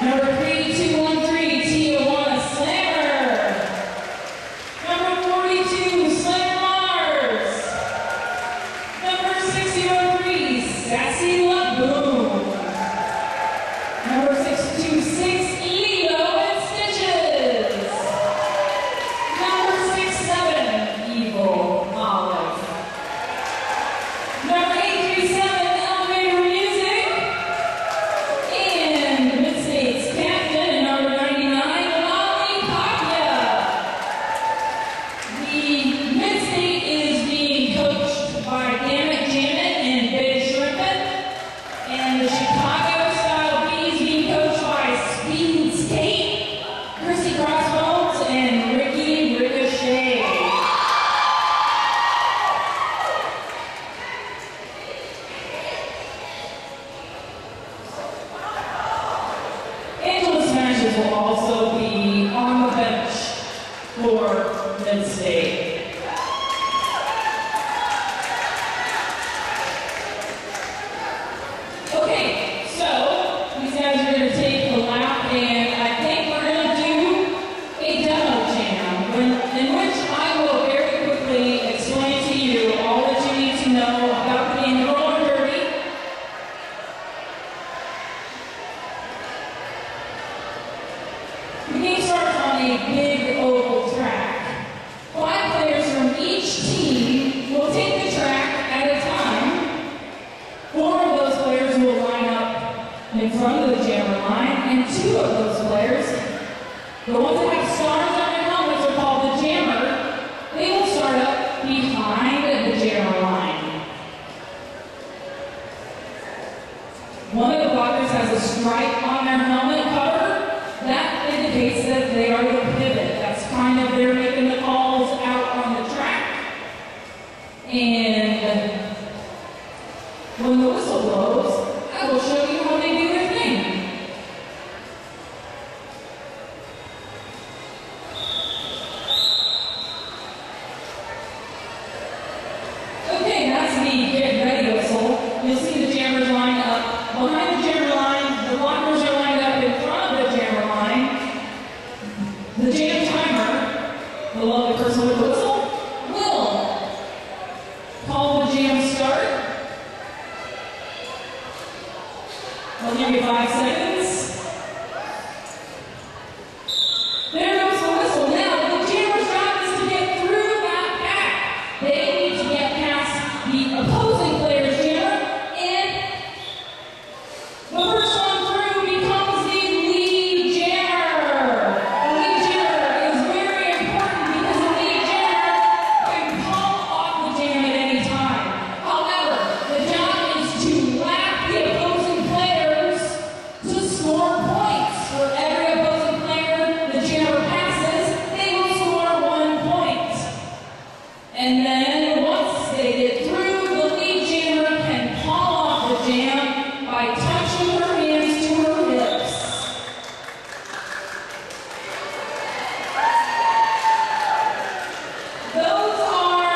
Number 3213, Tijuana Slammer. Number 42, Slam Mars. Number 603, Sassy Laboon. Number 626, Leo and Stitches. Number 67, Evil Olive. Number 837, Elevator Music. And Mid-State's captain and number 99, Lolly Papia. The Mid-State is being coached by Dammit Jammit and Big Shrimpin. And the Chicago-style B is being coached by Speed Skate, Chrissy Crossbones, and Ricky Ricochet. Angela Smashes will also be on the bench for Mid-State. Okay, so these guys are going to take a lap, and I think we're going to do a demo jam, in which I will very quickly explain to you all that you need to know about the game of roller derby. The game starts on a big oval track. 5 players from each team will take the track at a time. 4 of those players will line up in front of the jammer line, and 2 of those players, the ones that have stars on their helmets, are called the jammer. They will start up behind the jammer line. One of the blockers has a stripe on their helmet cover. That indicates that they are the pivot. That's kind of they're making the calls out on the track. And when the whistle blows, I will show you how they do their thing. Okay, that's the get ready whistle. You'll see the jammers lined up behind the jammer line. The blockers are lined up in front of the jammer line. The jam timer, below the person with the whistle, will call the jam start. I'll give you 5 seconds. There goes the whistle. Now, the jammer's job is to get through that pack. They need to get past the opposing player's jammer, and the first one through becomes the lead jammer. The lead jammer is very important because the lead jammer can call off the jam at any time. However, the job is to lap the opposing players to score points. For every opposing player the jammer passes, they will score 1 point. And then once they get through, the lead jammer can call off the jam by touching her hands to her hips. Those are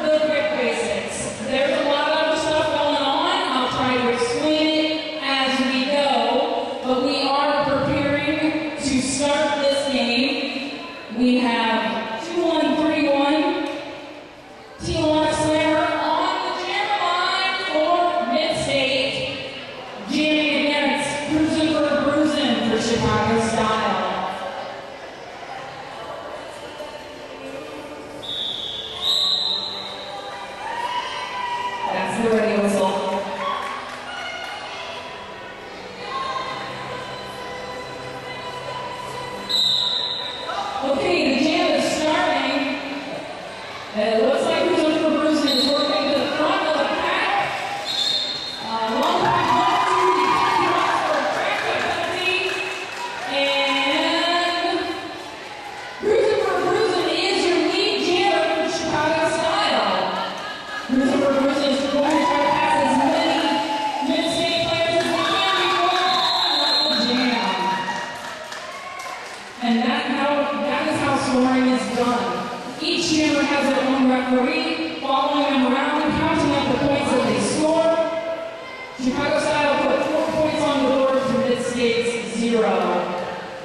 the quick basics. There's a lot of other stuff going on. I'll try to explain it as we go, but we are preparing to start this game. We have 2131 Tijuana Slammer on the jammer line for Mid-State, jamming against Cruisin' for Bruisin' for Chicago style. That's the ready whistle. Okay, the jam is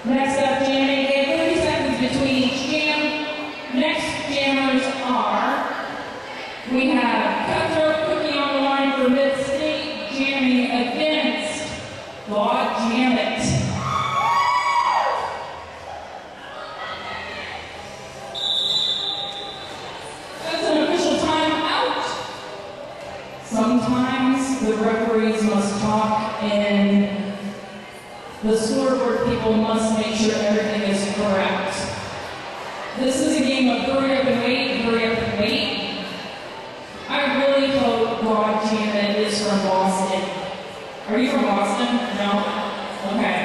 Next up, jamming, and 30 seconds between each jam. Next jammers are, we have Cutthroat Cookie on the line for Mid-State, jamming against God Jam It. That's an official timeout. Sometimes the referees must talk and the scoreboard people must make sure everything is correct. This is a game of hurry up and wait, hurry up and wait. I really hope God Jam It is from Boston. Are you from Boston? No? Okay.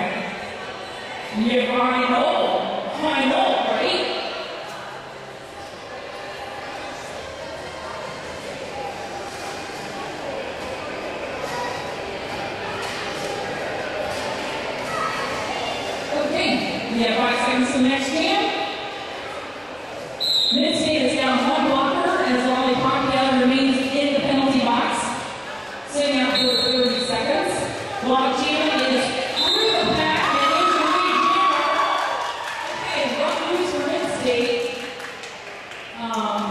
Yeah, I know, right? Okay, we have 5 seconds to the next jam. Mid-State is down one blocker as Lolly Pacquiao remains in the penalty box, sitting out for 30 seconds. Log Jam is through the back and into the lead jammer. Okay, rough moves for Mid-State.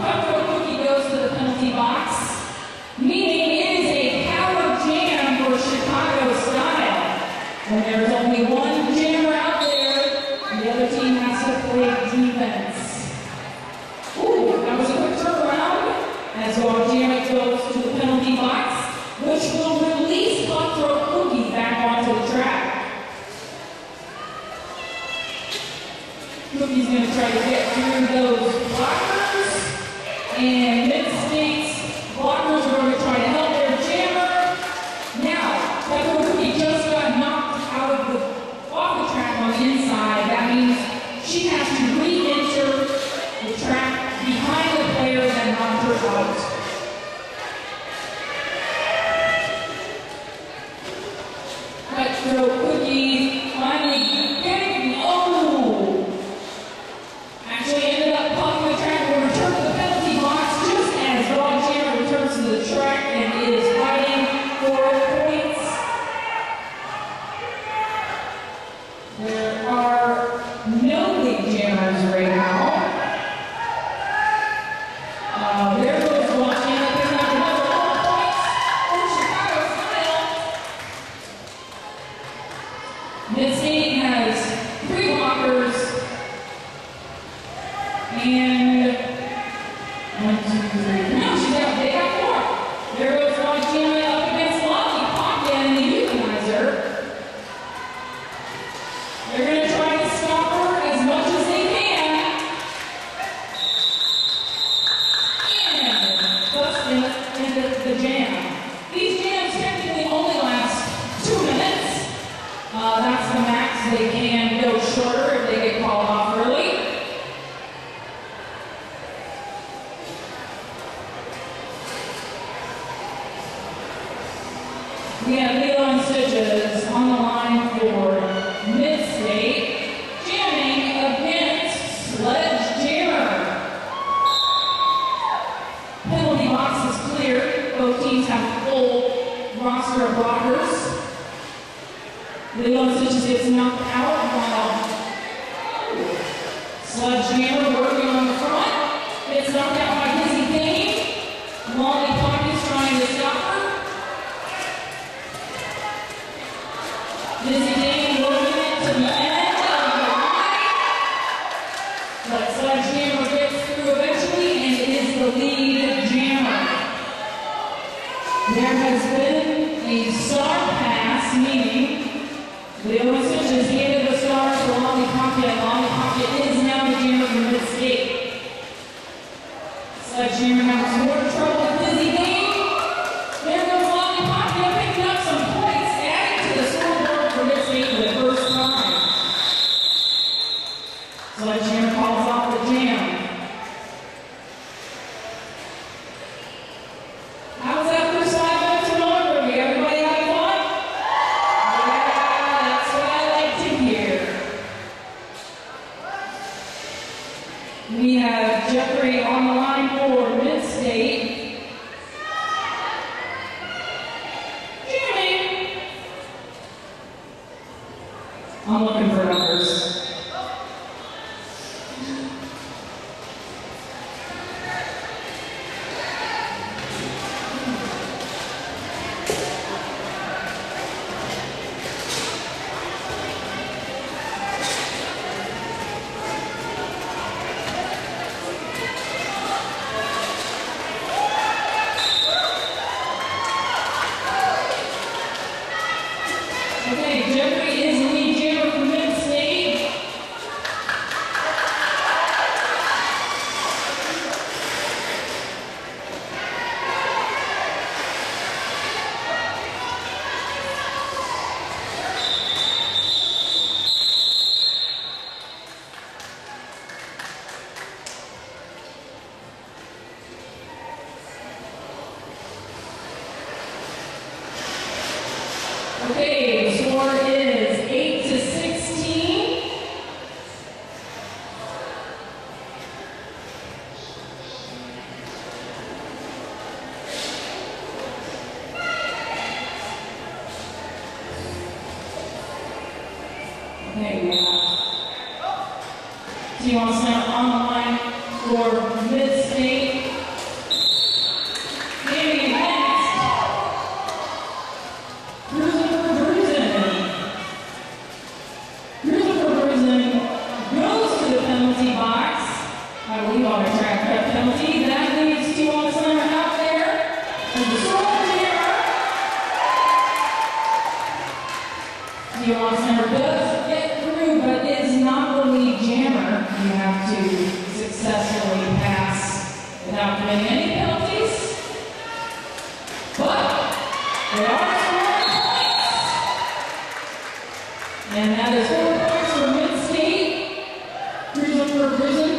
Cutthroat Cookie goes to the penalty box, meaning it is a power jam for Chicago style. When there's only one jammer out there, the other team has to play defense. Ooh, that was a quick turnaround as God Jam It goes to the penalty box, which will release Cutthroat Cookie back onto the track. Cookie's going to try to get through those blockers, and Mid-State's blockers are going to try to help their jammer. Now, Cutthroat Cookie just got knocked off the track on the inside. That means she has to re-enter the track behind the player that knocked her out. Cutthroat Cookie finally getting, actually ended up puffing the track and returned to the penalty box just as God Jam It returns to the track and is fighting for points. There are no league jammers right now. There goes God Jam It picking up another 4 points for Chicago style. Mid-State has 3 blockers and 1, 2, 3. No, they got 4. There goes God Jam It up against Lolly Pacquiao and the Euthanizer. They're going to try to stop her as much as they can. And busting into the jam. These jams technically only last 2 minutes. That's the max. They can go shorter if they get called off early. We have Leland Stitches on the line for Mid-State, jamming against Sledgehammer. Penalty box is clear. Both teams have full roster of blockers. Leland Stitches gets knocked out while Sledgehammer working on the front. Gets knocked out by Dizzy Dane. Lolly Pacquiao trying to stop her. Dizzy Dane working it to the end of the line. But Sledgehammer gets through eventually and is the lead jammer. There has been a star pass, meaning Leland Stitches handed the star to Lolly Pacquiao. Lolly Pacquiao is now the jammer from Mid-State. Sledgehammer has more trouble with Dizzy Dane. There goes Lolly Pacquiao picking up some points, adding to the scoreboard for Mid-State for the first time. Sledgehammer calls off the jam. How was that first 5 minutes of Normandy? Everybody having fun? Yeah, that's what I like to hear. We have Jeffrey on the line for Mid-State. Jamming. I'm looking for blockers. Okay, Jeffrey is the lead jammer for Mid-State. Okay, the score is 8-16. Okay, we have T1 Center on the line for Mid-State. Maybe next. Cruiser for Bruisen goes to the penalty box. I believe on a track cut penalty. That leaves T1 Center out there. And the score here. T1 Center does get through, but is not the lead jammer. You have to successfully pass without committing any penalties. But they are scoring points. And that is 4 points for Mid-State. Cruiser for Bruisen.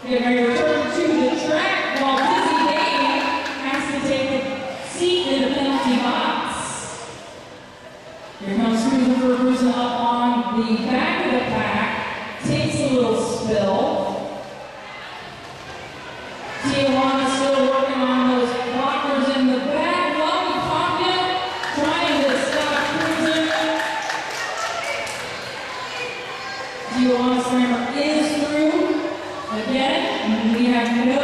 Getting ready to return to the track while Dizzy Day has to take a seat in the penalty box. Here comes Cruiser for Bruisen up on the back of the pack. Takes a little spill. Tijuana still working on those blockers in the back. Lovely pocket. Trying to stop Cruiser. Tijuana Slammer is through. Again, we have no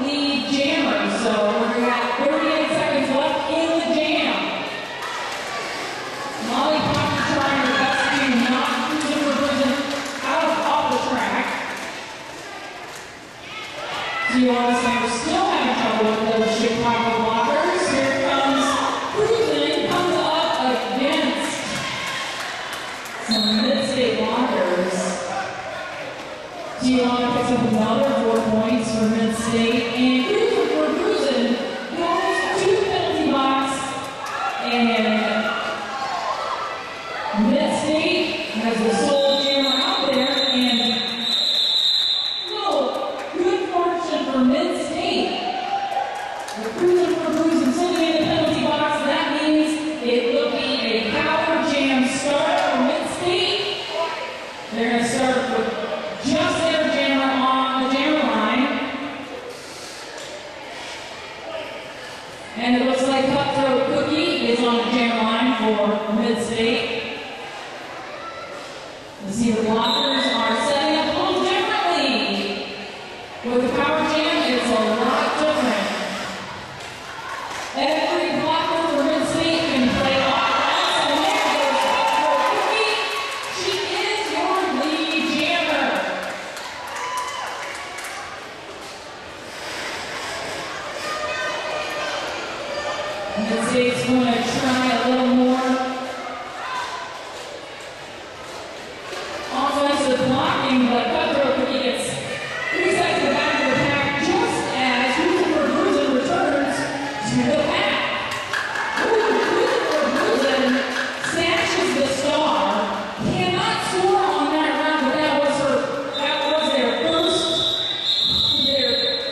lead jammer, so we're at 38 seconds left in the jam. Molly Pocket trying her best to knock Cruiser for Bruisen off the track. Tijuana Slammer still having trouble with those Chicago blockers. Here comes Bruisen, comes up against some Mid-State blockers. Tijuana picks up another 4 points for Mid-State, and Cruiser for Bruisen goes to the penalty box, and Mid-State has the sole jammer out there, and no good fortune for Mid-State. The Cruiser for Bruisen sitting in the penalty box. That means it will be a power jam start for Mid-State. They're going to start with just their jammer on the jammer line. And it looks like Cutthroat Cookie is on the jammer line for Mid-State. You see the blockers are setting up a little differently. With the power jam, it's a lot different. Every blocker for Mid-State can play offense, and there goes Cutthroat Cookie. She is your lead jammer. Mid-State's going to try a little more offensive blocking, but Cutthroat Cookie gets 3 seconds to the back of the pack just as Cruiser for Bruisen returns to the pack. Cruiser for Bruisen snatches the star. Cannot score on that round, but that was their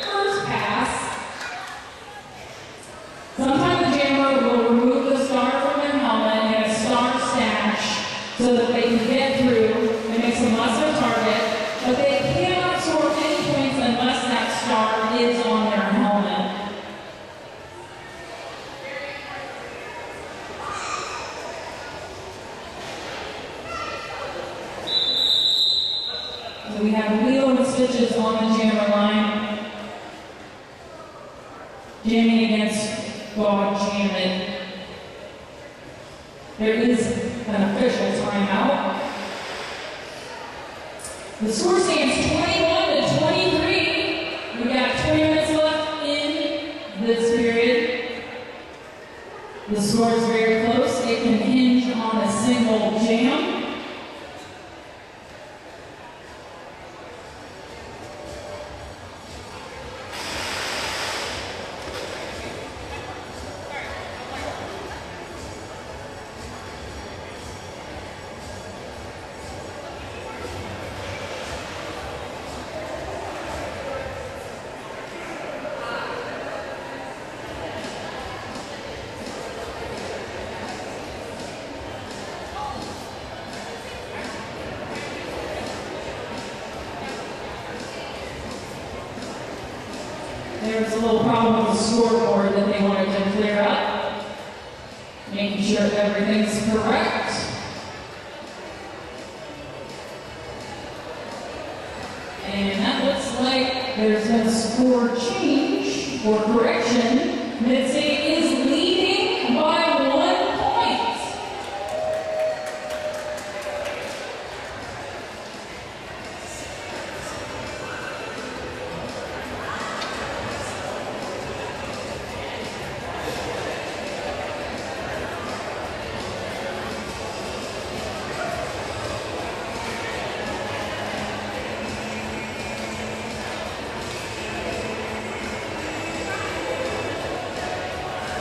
first pass. Sometimes the jammer will remove the star from their helmet and get a star stash so that they can get through. It makes a must-have target. We have Leo and Stitches on the jammer line. Jamming against God Jam It. There is an official timeout. The score stands 21-23. We got 20 minutes left in this period. The score is very close. It can hinge on a single jam. There's a little problem with the scoreboard that they wanted to clear up. Making sure everything's correct. And that looks like there's a score change or correction. Mid-State is leading by 1 point.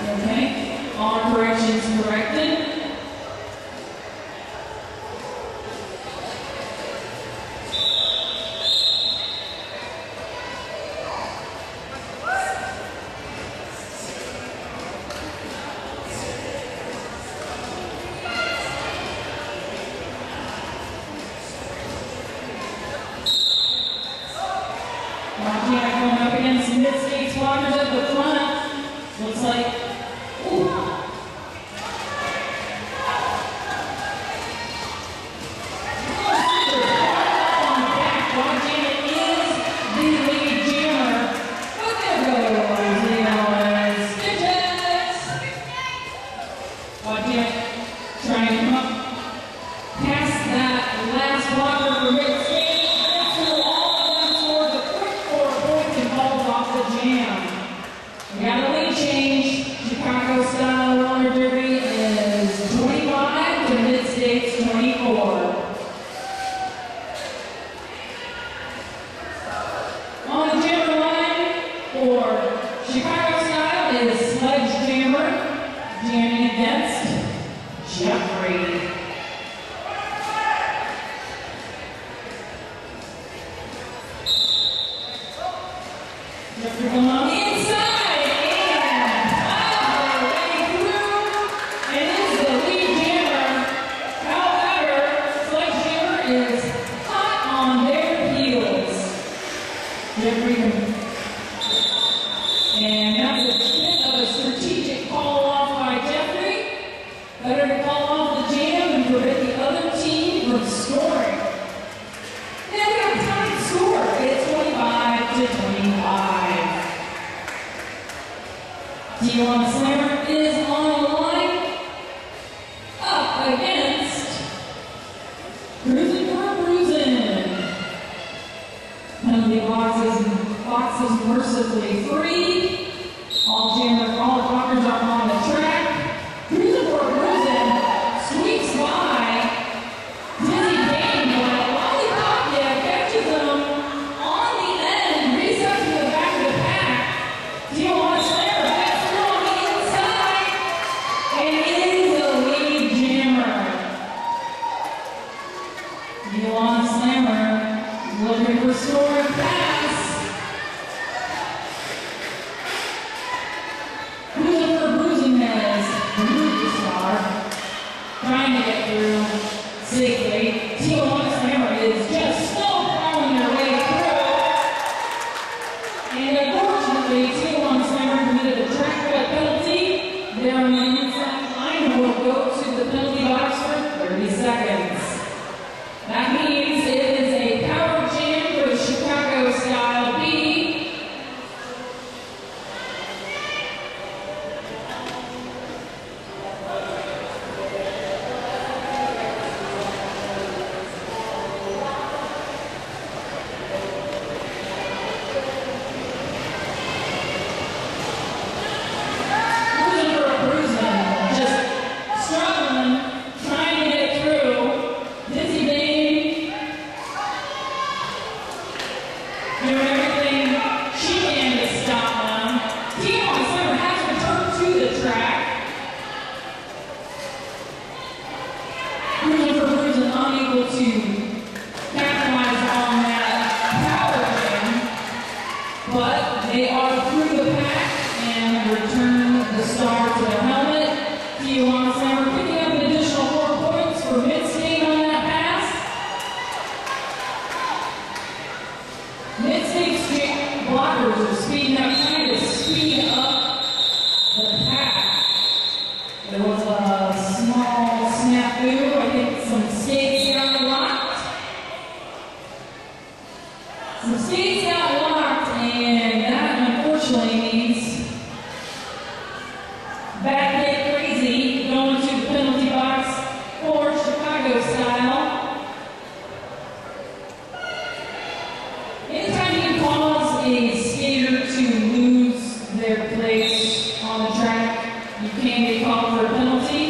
Okay, all corrections corrected. Montana going up against Mid-State Squadrons at the front. Looks like, ooh. Trying to come up past that last blocker for Mid-State. So all of them scored the quick 4 points and falls off the jam. We got a lead change. Chicago style roller derby is 25 to Mid-State's 24. On the jammer line for Chicago style is Sledgehammer, jamming against Jeffrey. Jeffrey going on the inside and all the way through. It is the lead jammer. However, Sledgehammer is hot on their heels. Jeffrey, and that's a bit of a strategic call off by Jeffrey. Better to call off the jam and prevent the other team from scoring. Now we have time to score. It's 25-25. T1 Slammer is on the line up against Cruising for Bruising. Penalty boxes mercifully free. All blockers are on the track. Cruising for Bruising sweeps by. Dizzy Dane, but Lollipop catches them on the end, resets to the back of the pack. Tijuana Slammer gets through on the inside and is the lead jammer. Tijuana Slammer looking for scoring pass. Cruising for Bruising has the movie star trying to get through safely. Tijuana Slammer is just snowballing their way through. And unfortunately, Tijuana Slammer committed a track cut penalty. They're on the inside line and will go to the penalty box for 30 seconds. That means it is a power jam States got locked, and that unfortunately means back get crazy going to the penalty box for Chicago style. Anytime you cause a skater to lose their place on the track, you can get called for a penalty.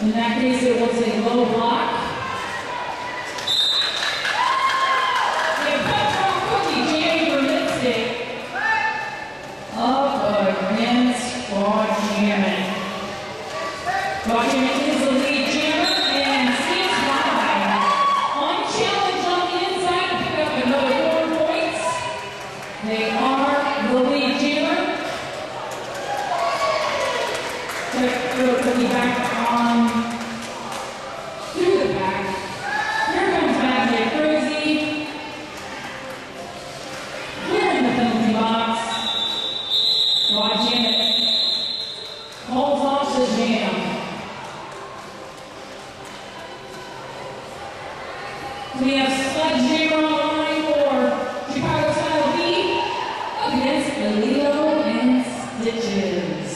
In that case, it was a low block. Washington is the lead jammer and seems by. Unchallenged on the inside to pick up another 4 points. They are the lead jammer. Check the cookie back on through the back. Here comes Magnet Crazy. Clearing the penalty box. Washington calls off the jam. We have Sledgehammer on the line for Chicago Style B against Lilo and Stitches.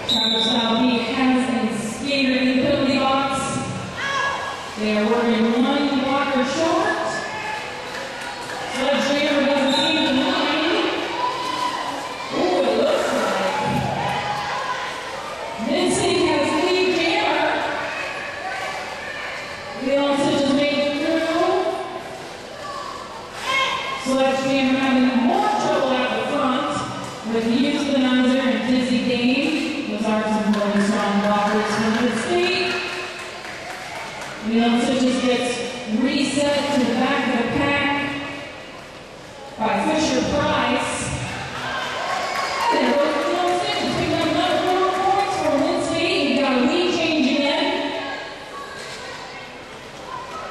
Chicago Style B has a skater in the penalty box. They are working one blocker short. Sledgehammer doesn't seem to mind. Ooh, it looks like Vincent has lead jammer. Leon Stitches made it through. Sledgehammer having more trouble out the front with Hughes Benanzer and Dizzy Dane. Those are some really strong blockers from the state. Leon Stitches gets reset to the back of the pack by Fisher Price. And then Leon Stitches picking up another 4 points for Lindsay. He got a lead change again.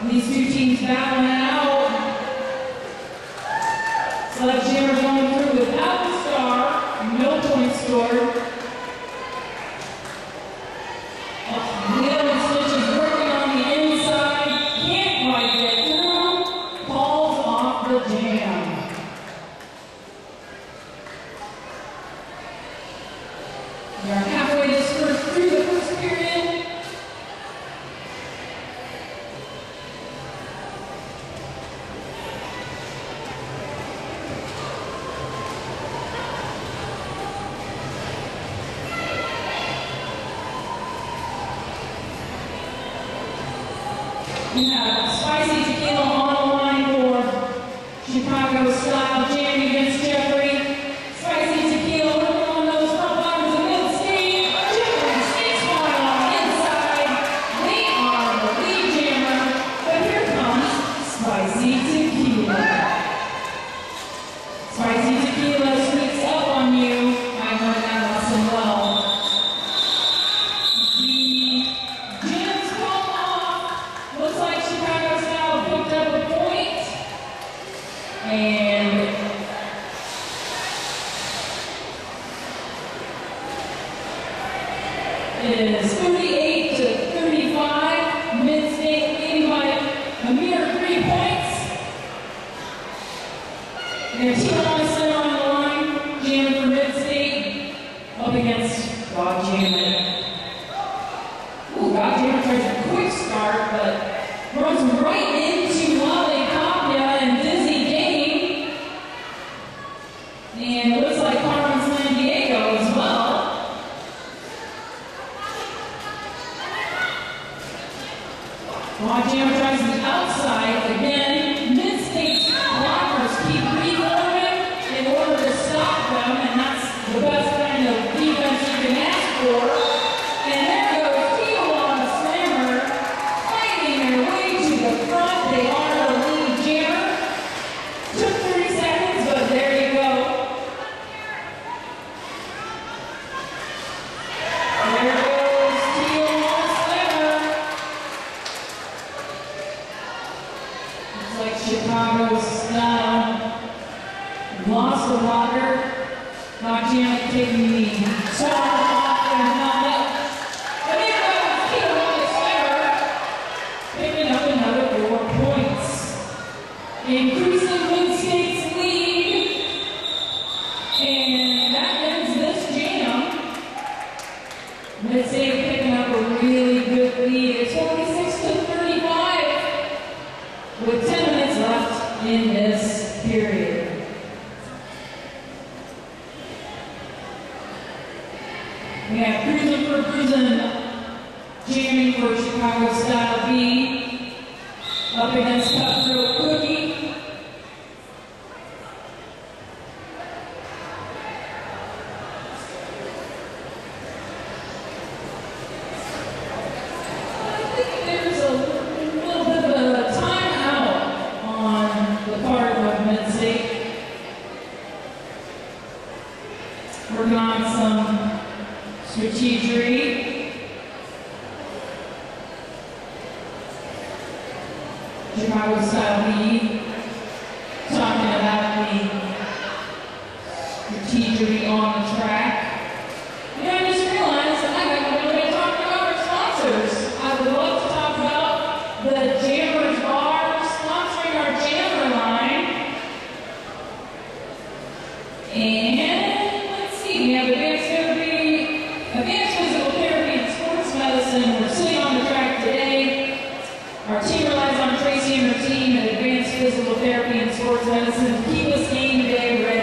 These two teams battling it out. Sledgehammer going through without the star. No points scored. Leon Stitches working on the inside. Can't quite get through. Falls off the jam. We are halfway through the first period. We have Spicy Tequila on the line for Chicago Style jamming against Jeffrey. Spicy Tequila working on those front blockers in mid-state. Jeffrey sneaks one on the inside. They are the lead jammer, but here comes Spicy Tequila. Spicy Tequila sneaks up on you. I learned that lesson well. The jam's called off. Looks like Chicago Style picked up a point. And it is 38 to 35. Mid-state leading by a mere 3 points. And Tijuana Center on the line, jamming for Mid-state up against God Jammin'. Ooh, God Jammin' tries a quick start, but runs right into Wale Tapia and Dizzy Dane. And it looks like Carmen San Diego as well. God Jammin' tries the outside again. Mid-state's blockers keep reforming in order to stop them, and that's the best kind of defense you can ask for. lost the blocker. Not Janet taking the swat off their helmet. But there goes Keelan Sliver, picking up another 4 points. Increasing Win State's lead. And that ends this jam. Mid State picking up a really good lead. It's 46-35 with 10 minutes left in this period. We have Cruising for Cruising, jamming for Chicago Style B, up against Cutthroat Cookie. I think there's a little bit of a timeout on the part of Mid-State. Working on some strategery. Chicago Style B, talking about the strategery on the track. You know, I just realized that I haven't really talked about our sponsors. I would love to talk about the Jammers Bar sponsoring our Jammer line. And let's see, we have Advanced Physical Therapy and Sports Medicine. We're sitting on the track today. Our team relies on Tracy and her team at Advanced Physical Therapy and Sports Medicine to keep us game day ready.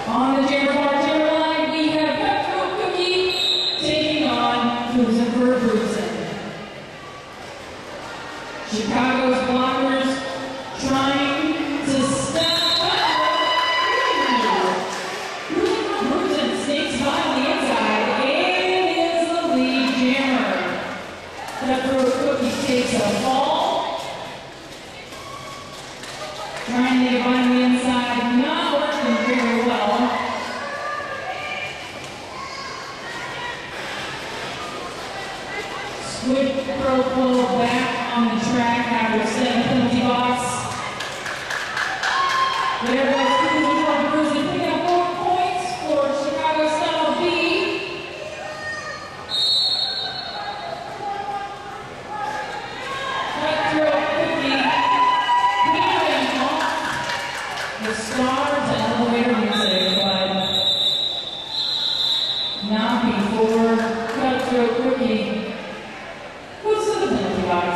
On the Jammer Bar Jammer line, we have Cutthroat Cookie taking on Cruising for Cruising. Chicago's blockers trying to stop Cutthroat. Cruising for Cruising sneaks by on the inside and is the lead jammer. Cutthroat Cookie takes a fall. Trying to get by on the inside, not working very well. Squid Pro pull back on the track after setting penalty box. There goes Cruising for Cruising, picking up 4 points for Chicago Style B. Cutthroat Cookie clearing off the Stars and Elevator Music, but not before Cutthroat Cookie goes to the penalty box.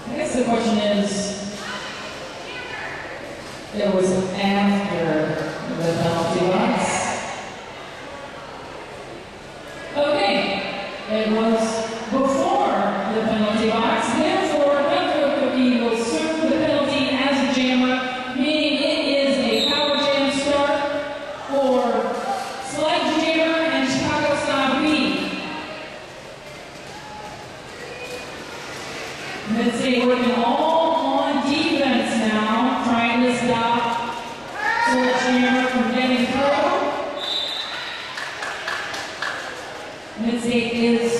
I guess the question is, it was after the penalty box. Okay, it was before the penalty box. Therefore, Cutthroat Cookie will serve the penalty as a jammer, meaning it is a power jam start for Sledge Jammer and Chicago Style B. Mid-State working all on defense now, trying to stop Sledge Jammer from getting through. Mid-State is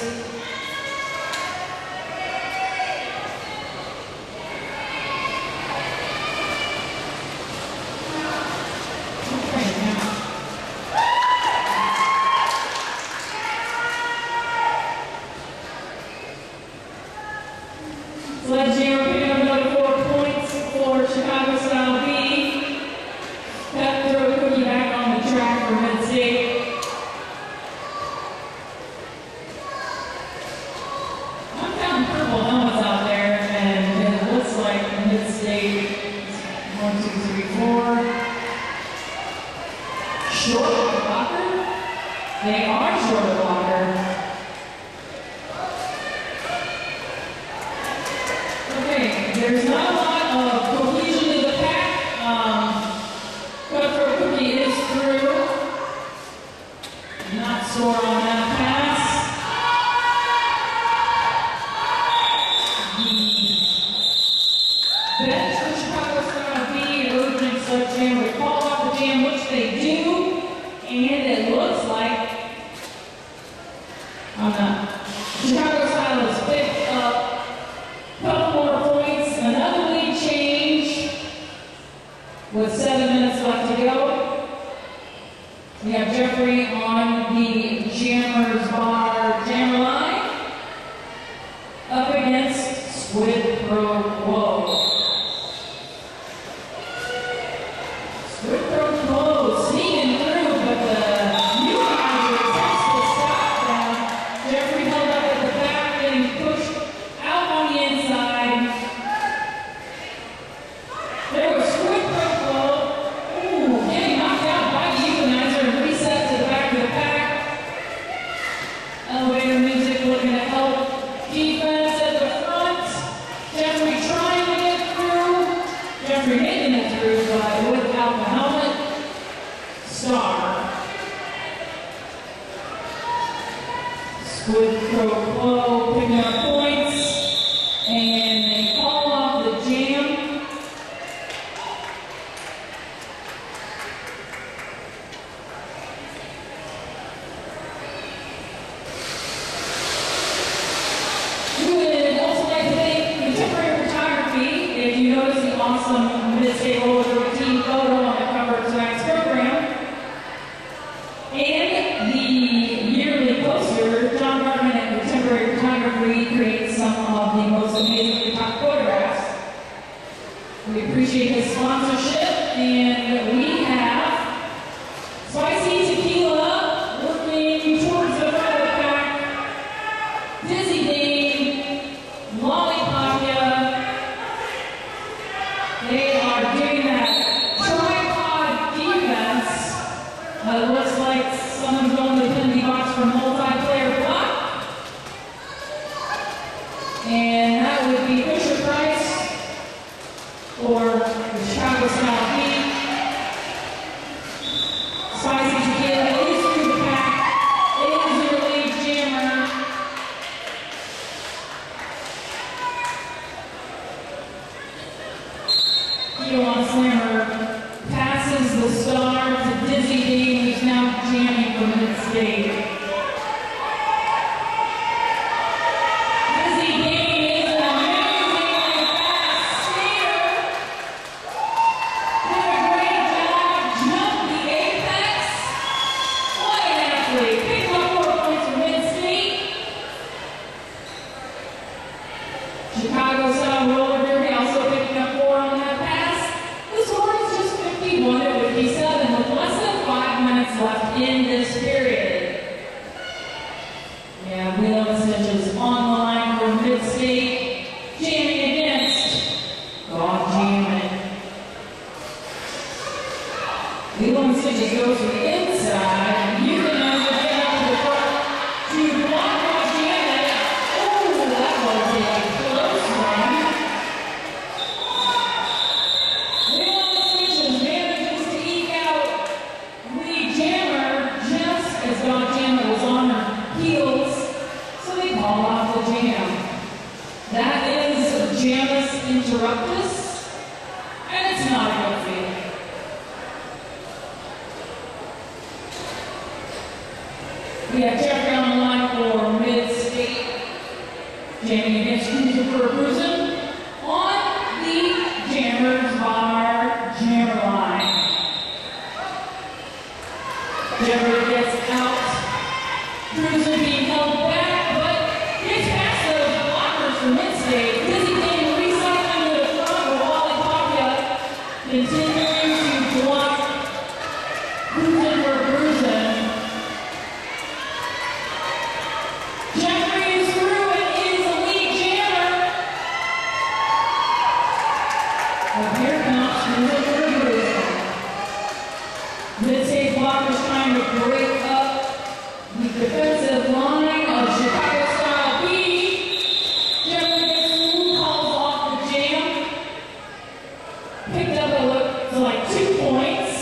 Sledge Jammer picking up another 4 points for Chicago Style B. Cutthroat Cookie back on the track for Mid-State. I'm counting purple helmets out there, and it looks like Mid-State 1, 2, 3, 4. Short blocker? They are short blocker. There's not a lot of cohesion in the pack. Cutthroat Cookie is through. Not sore on that pass. The bench for they do, and it looks like Chicago Style has picked up a couple more points, another lead change with 7 minutes left to go. We have Jeffrey on the Jammers Bar Jammer line up against Squid Pro Quo. Squid Pro Quo sneaking through, but the newcomer attempts to stop them. Jeffrey held up at the back, getting pushed out on the inside. There was Squid Pro Quo, getting knocked out by the equalizer and reset to the back of the pack. Elevator music looking to help defense at the front. Jeffrey trying to get through. Jeffrey making it through, but without the helmet. Star. Squid Pro Quo picking up points, and they call off the jam. We would also like to thank Contemporary Photography. If you notice the awesome mid-state roller routine photo on the cover of tonight's program, and the yearly poster, John Garman at Contemporary Photography creates some of the most amazing photographs. We appreciate his sponsorship, and we have Spicy Tequila working towards the front of the pack. Dizzy Dane, Lollipopia. They are doing that tripod defense. It looks like someone's going to the penalty box for multiplayer block. And that would be Fisher Price or the Chicago Style Beat. Spicy Tequila is through the pack. It is your lead jammer. Elon Slammer passes the star to Dizzy Dane, who's now jamming for mid-state. Dizzy Dane is an amazingly fast skater. Did a great job, jumped the apex. What an athlete. Picked up 4 points for mid-state. Chicago Style roller derby also picking up 4 on that pass. The score is just 51-57 with less than 5 minutes left in this period. Yeah, Willow Stitches on the line for mid-state, jamming against God Jamming. Willow Stitches goes to the inside. You can now get up to the front to block God Jamming. Oh, that was a close one. Willow Stitches manages to eke out the jammer just as God Jammer was on her heels, so they call off the jam. That is Janus Interruptus, and it's not a good feeling. We have Jeffrey on the line for mid-state, jamming against Christopher Brusen on the Jammers Bar Jammer line. Jeffrey gets out. Brusen being held back, but gets past those blockers for mid-state. Dizzy Dane recycling to the front of Lollipopia, continuing to block Brusen for Brusen. Jeffrey is through and is the lead jammer. But here comes Brusen for Brusen. Mid-state blockers trying to break up the defensive line of Chicago Style B. Jeffrey gets through, calls off the jam. Picked up a look to like 2 points.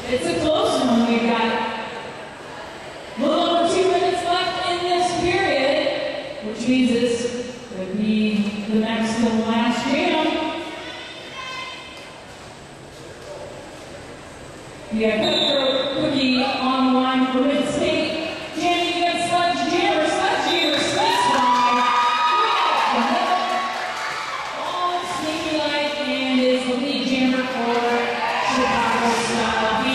It's a close one. We've got a little over 2 minutes left in this period, which means this could be the next We have Cutthroat Cookie on the line for Mid-State. Jamming against Sledgehammer. Sledgehammer sneaks by. All sneaky like and is the lead jammer for Chicago Style B.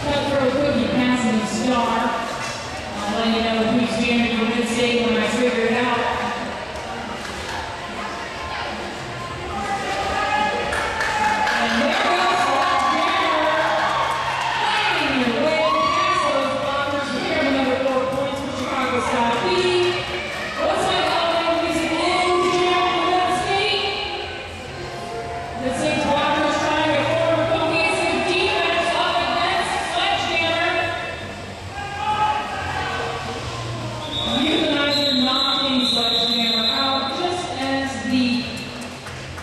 Cutthroat Cookie passing the star. I'll let you know who's jamming for Mid-State when I figure it out. And there goes Sledgehammer. Finding your way past those blockers. We have another 4 points for Chicago Style B. Looks like Alabama Music ends jam for Mid-State. Mid-State's blockers trying to form cohesive defense up against Sledgehammer. Unionizer knocking Sledgehammer out just as the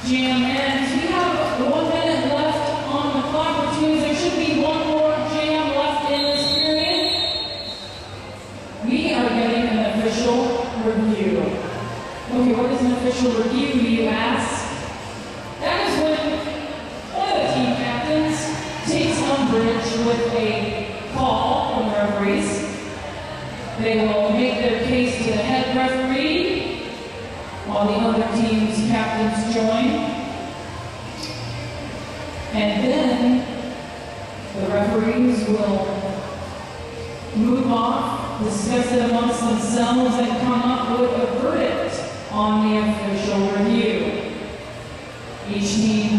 jam ends. We have 1 minute left on the clock, which means there should be one more jam left in this period. We are getting an official review. Okay, what is an official review, you ask? That is when one of the team captains takes umbrage with a call from the referees. They will make their case to the head referee while the other team's captains join. And then the referees will move off, discuss it amongst themselves, and come up with a verdict on the official review. Each team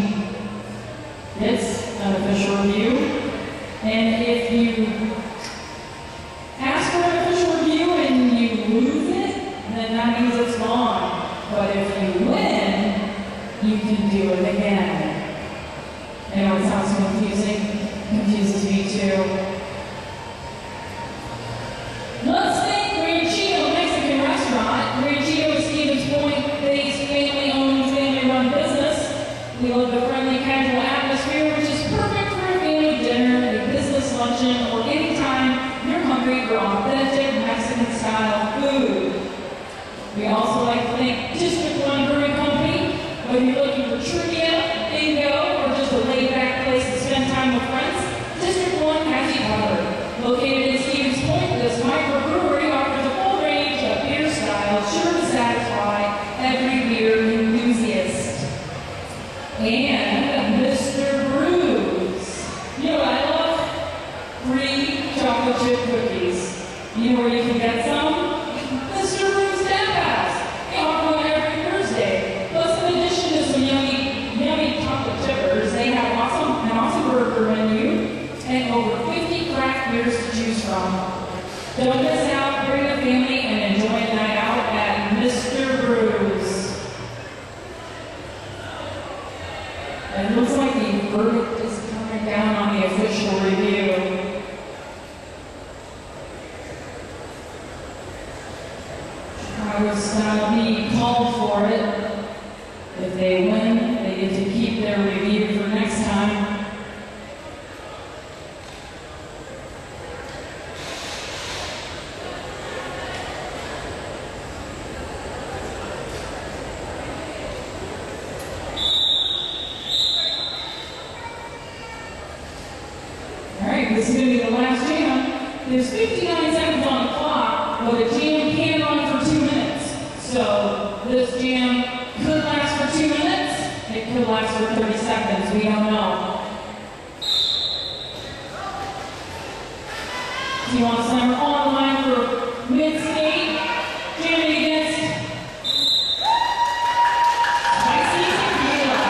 gets an official review, and if you ask for an official review and you lose it, then that means it's gone. But if you win, you can do it again. I know it sounds confusing. Confuses me too. Let's thank Ranchito Mexican Restaurant. Ranchito is Stevens Point-based family-owned, family-run business. We love the friendly, casual atmosphere, which is perfect for a family dinner, a business luncheon, or anytime you're hungry for authentic Mexican-style food. We also like to thank District 1 Brewing Company. Whether you're looking for trivia, bingo, or just a laid-back place to spend time with friends, District 1 has you covered. Located in Stevens Point, this microbrewery offers a full range of beer styles sure to satisfy every beer enthusiast. And Mr. Brews. You know what I love? Free chocolate chip cookies. You know where you can get some? Mr. Brews Tap House. They offer one every Thursday. Plus, in addition to some yummy chocolate chippers, they have an awesome burger menu and over 50 craft beers to choose from. Don't miss out. Bring a family and enjoy a night out at Mr. Brews. It looks like the verdict is coming down on the official review. Chicago Style B called for it. If they win, they get to keep their review for next time. This is going to be the last jam. There's 59 seconds on the clock, but a jam can run for 2 minutes. So this jam could last for 2 minutes. It could last for 30 seconds. We don't know. Tijuana Slammer on the line for Mid-State. Jamming against Spicy Tequila.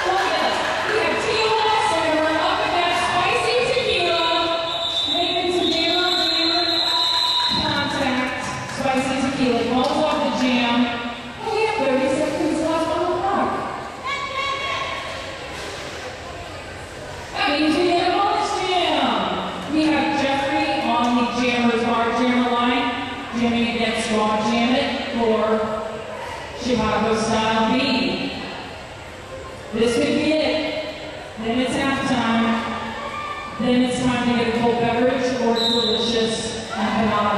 Look at this. We have Tijuana Slammer up against Spicy Tequila. Making some jammer contact. Spicy Tequila calls off the jam. Oh, we have 30 seconds left on the clock. That means we get a bonus jam. We have Jeffrey on the Jammer's Bar Jammer line, jamming against Raw Jam It for Chicago Style B. This could be it. Then it's halftime. Then it's time to get a cold beverage or delicious empanada.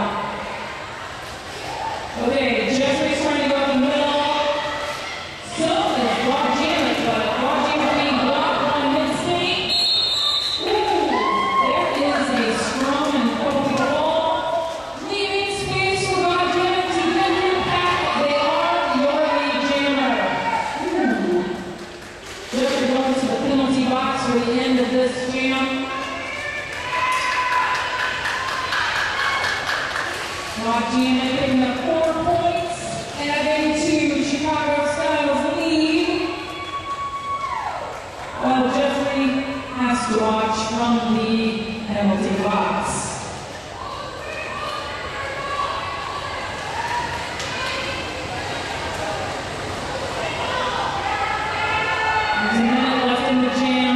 There's a minute left in the jam.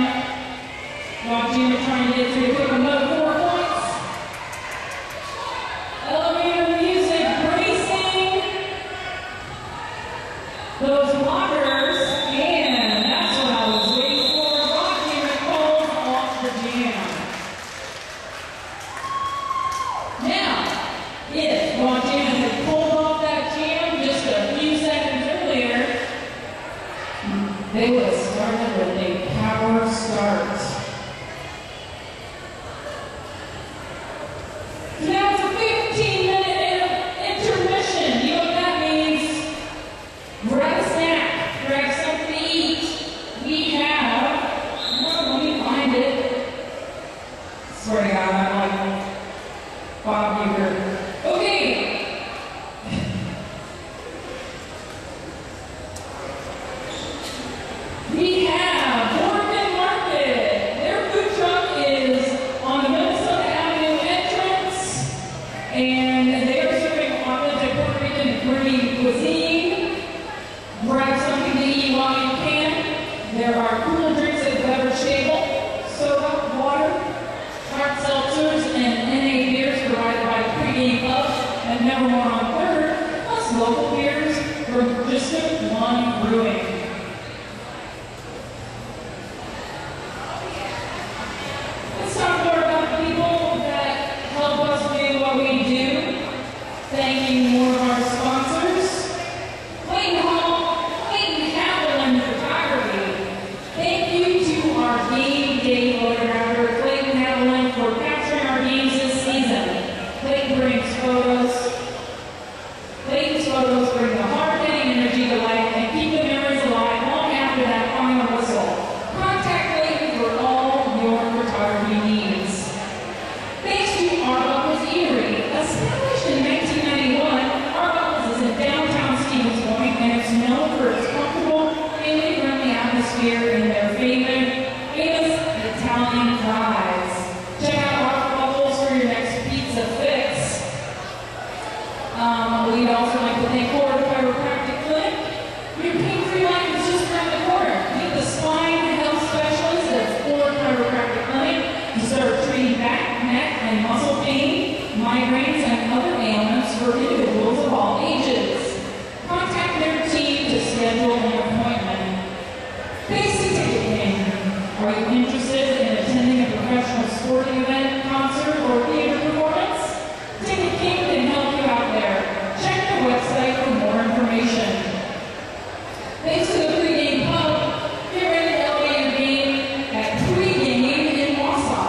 Walk Jammer trying to get to pick another 4 points. Elevator music bracing those lockers, and that's what I was waiting for. Walk Jammer calls off the jam. Now, if Walk Jammer had pulled off that jam just a few seconds earlier, they would have started with a power start. Now it's a 15-minute intermission. You know what that means? Grab a snack, grab something to eat. We have, well, let me find it. Swear to God, I'm like Bob Uecker. Okay. We have Morgan Market. Their food truck is on the Minnesota Avenue entrance, and they are serving authentic Puerto Rican and Caribbean cuisine. Grab something to eat while you can. There are cooler drinks at the beverage table, soda, water, hard seltzers, and NA beers provided by the pregame club at Nevermore on 3rd, plus local beers from District 1 Brewing. Let's talk more about the people that help us do what we do. Thanking more of our sponsors. Clayton Haviland Photography. Thank you to our game day photographer, Clayton Haviland, for capturing our games this season. Clayton's photos bring the hard-hitting energy to life and keep the memories alive long after that final whistle. Contact Clayton for all your photography needs. Thanks to Arbuckle's Eatery. Established in 1991, Arbuckle's is in downtown Stevens Point, and it's known for its comfortable, family-friendly atmosphere and their famous Italian fries. Check out Arbuckle's for your next pizza fix. We'd also like to thank Ford Chiropractic Clinic. Your pain-free life is just around the corner. Meet the spine health specialist at Ford Chiropractic Clinic to start treating back, neck, and muscle pain, migraines, and other ailments for individuals of all ages. Contact their team to schedule an appointment. Thanks to Ticket King. Are you interested in attending a professional sporting event, concert, or theater performance? Ticket King can help you out there. Check the website for more information. Thanks to the pregame pub, get ready to elevate your game at pregame in Wausau.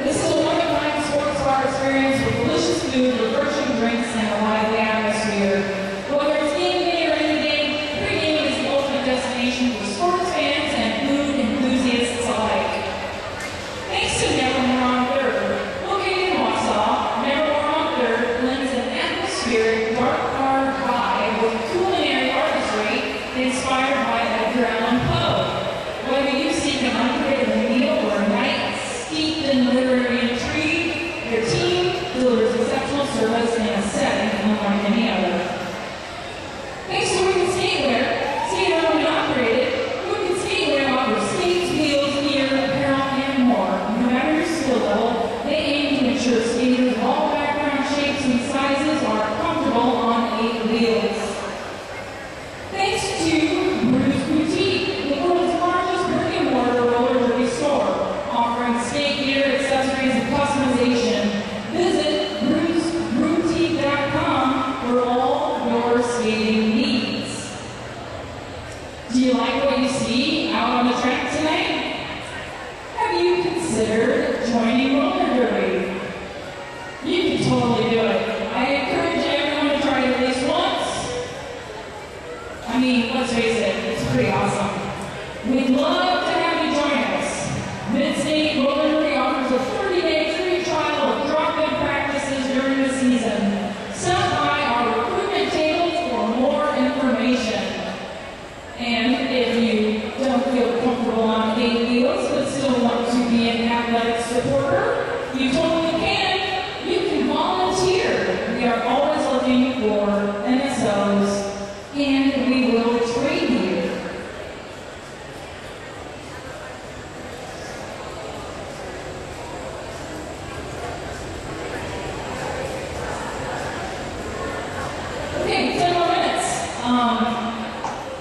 This is a one-of-a-kind sports bar experience with delicious food, refreshing drinks, and a lively atmosphere. Whether it's game day or any day, pregame is the ultimate destination for sports fans and food enthusiasts alike. Thanks to Nevermore on 3rd. Located in Wausau, Nevermore on 3rd blends an atmospheric dark car vibe with culinary artistry inspired by Edgar Allan Poe. Whether you seek an unforgettable meal or a night steeped in literary intrigue, your team delivers exceptional service in a setting unlike any other. Thanks to Wicked Skatewear, state-owned and operated, Wicked Skatewear offers skates, wheels, gear, apparel, and more. No matter your skill level, they aim to ensure skaters of all background shapes and sizes are comfortable on 8 wheels. Thanks to Bruce Boutique, the world's largest brick-and-mortar roller derby store, offering skate gear, accessories, and customization. Visit BruceBoutique.com for all your skating needs. Do you like what you see out on the track tonight? Have you considered joining roller derby? You can totally do it. I encourage everyone to try it at least once. I mean, let's face it, it's pretty awesome. We'd love to have you join us. Mid-State Roller Derby offers a 30-day free trial of drop-in practices during the season. Stop by our recruitment tables for more information. And if you don't feel comfortable on 8 wheels but still want to be an athletic supporter, you totally can. You can volunteer. We are always looking for NSOs, and we will train you.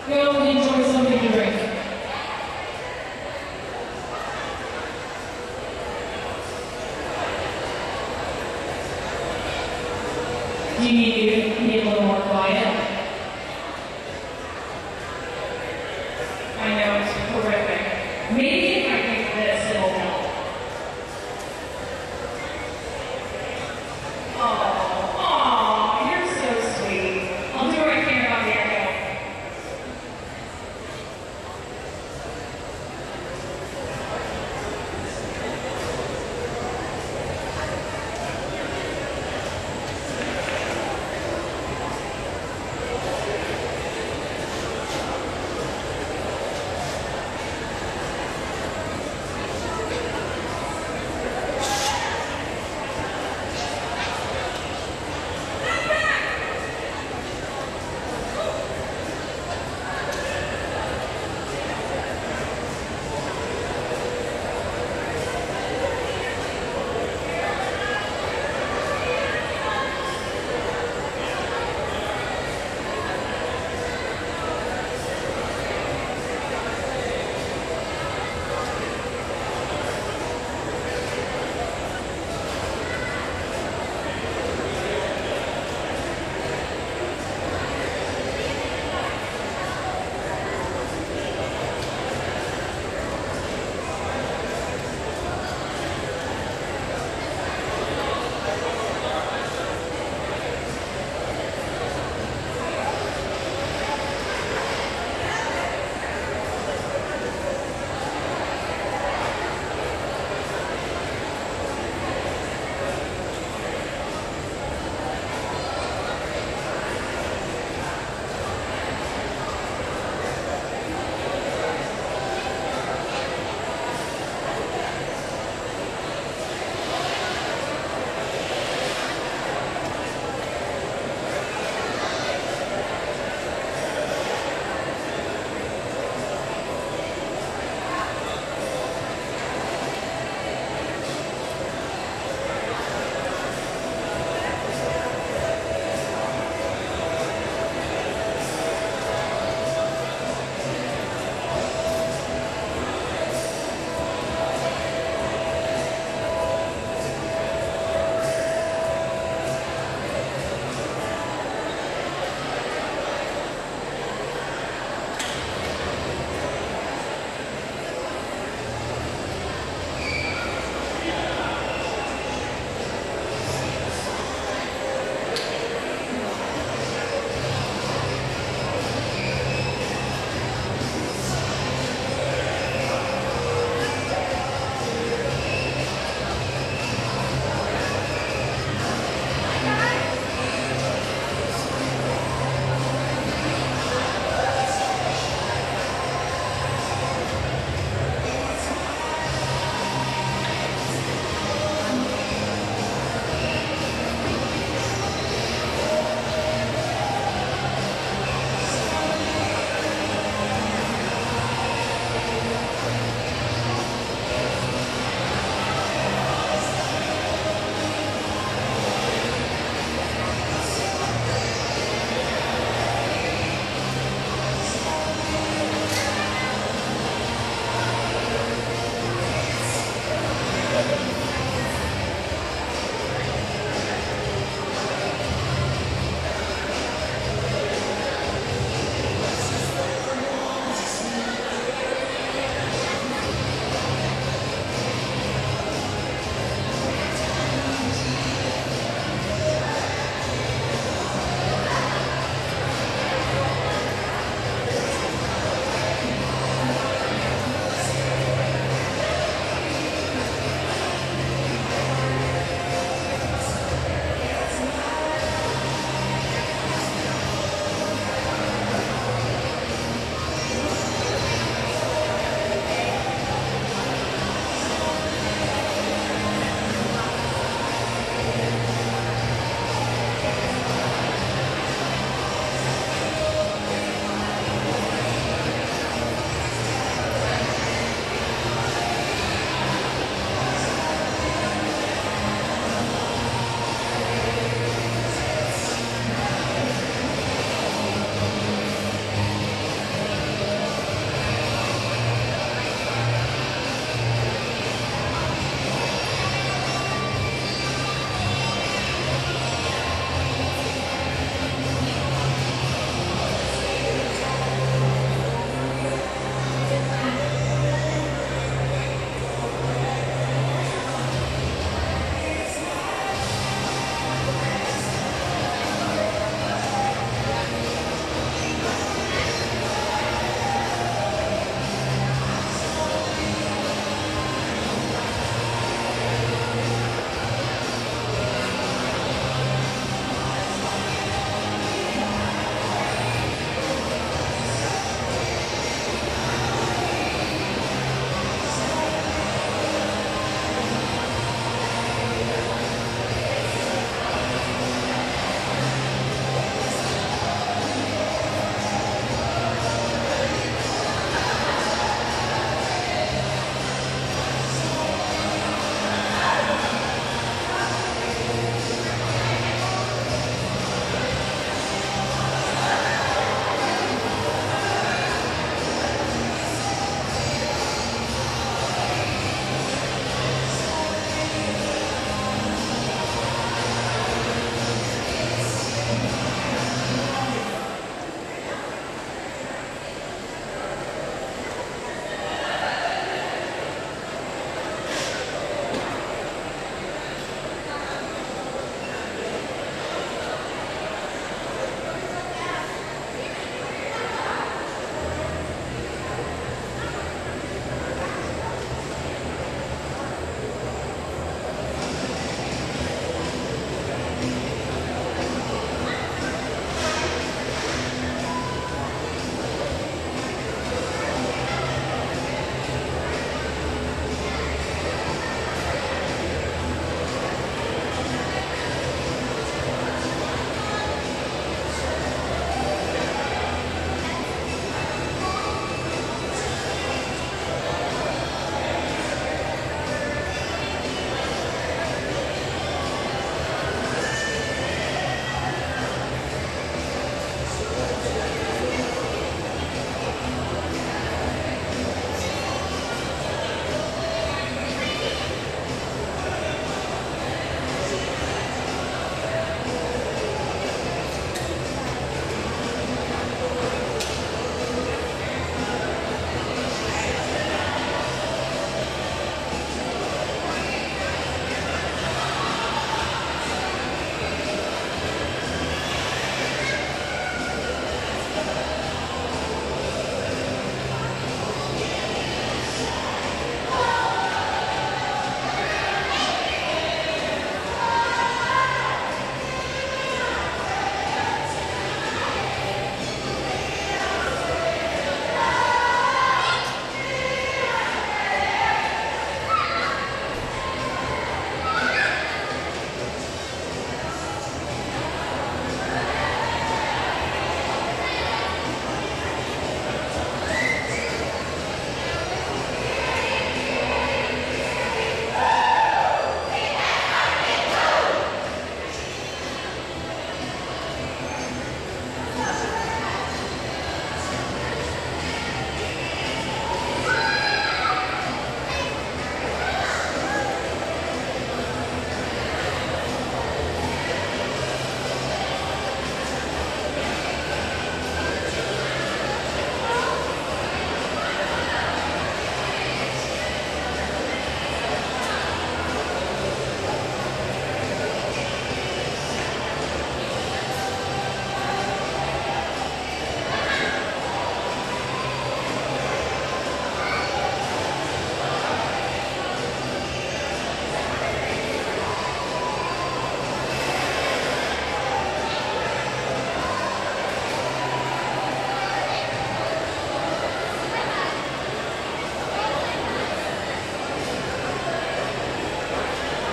Go enjoy something to drink. Do you need to be a little more quiet? I know, it's horrific. Maybe if I take this, it'll help. Oh, you're so sweet. I'll do it right here about the echo.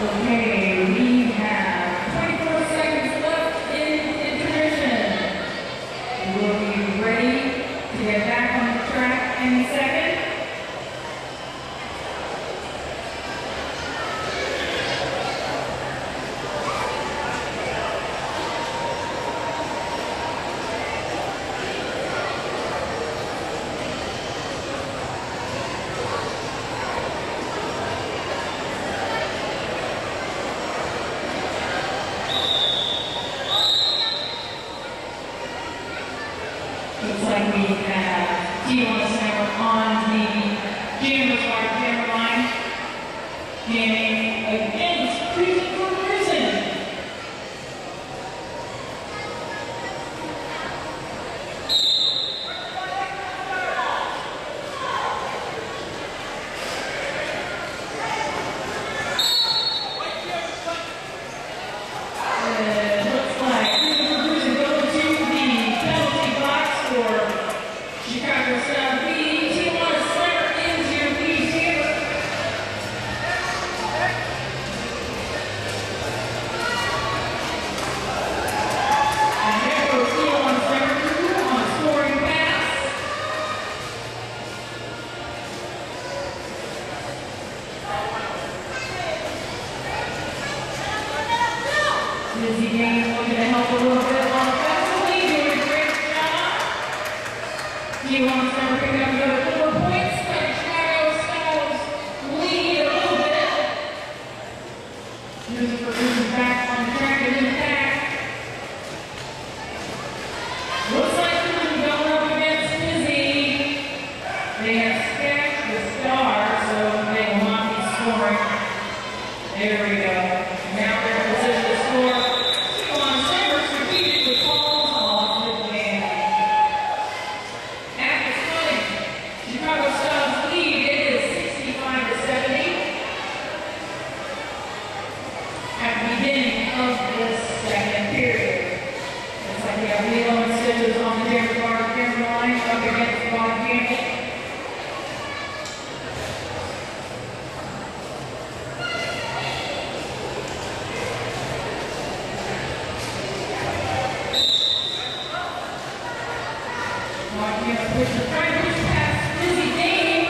Okay, we have 24 seconds left in intermission. We'll be ready to get back on the track any second. Looks like we have T1 Sniper on the jammer line. Jamming against Cruising for Cruising. Looks like Cruising for Cruising goes to the penalty box for Chicago South B. T1 Sniper into your B jammer. And there goes T1 Sniper on a scoring pass. Lizzie Dane looking to help a little bit offensively, doing a great job. T1 Sniper picking up another 4 points, but Chicago Scout lead a little bit. Cruising for Cruising back on the track and in the pack. Looks like Cruising going up against Lizzie. They have stacked the star, so they will not be scoring. There we go. Now they're in position to score. T1 Sniper strategically calls off the game. At this time, Chicago South's lead is 65-70. At the beginning of this second period. Looks like we have Lilo and Stitches on the jammer line up against Bob Campbell. Trying to push past Lizzie Dane.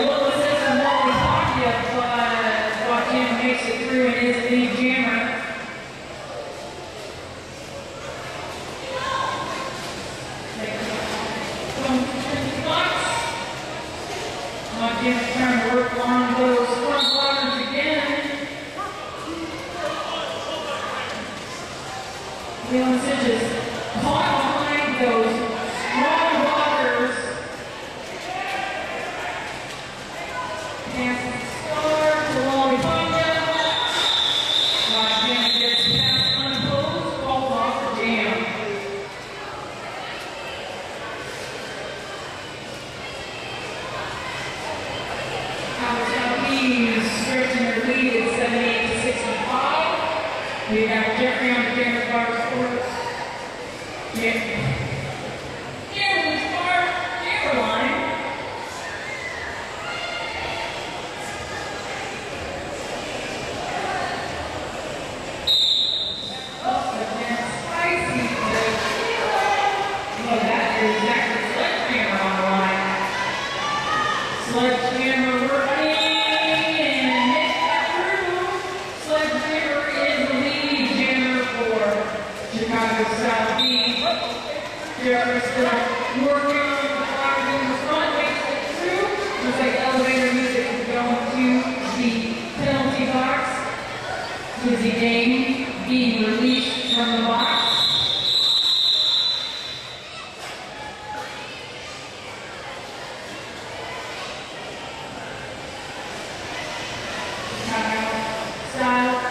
What was this from Molly Pocket, but Joaquin makes it through and is the jammer. Joaquin trying to work on those front blockers again. Leon Stitches caught behind those strong blockers. Passes star to Wally Ponda. Jam gets past unopposed, falls off the jam. Howard Southeast stretching their lead at 78-65. We got Jeffrey on the jammer bar sports. Jammer's bar, jammer line. Oh, that's spicy. Oh, that is exactly Sledgehammer on the line. Sledgehammer working and hit that through. Sledgehammer is the lead jammer for Chicago South B. Jeffrey still working on the flag in the front, makes it through. Looks like elevator music is going to the penalty box. Lizzie Dane being released from the box. South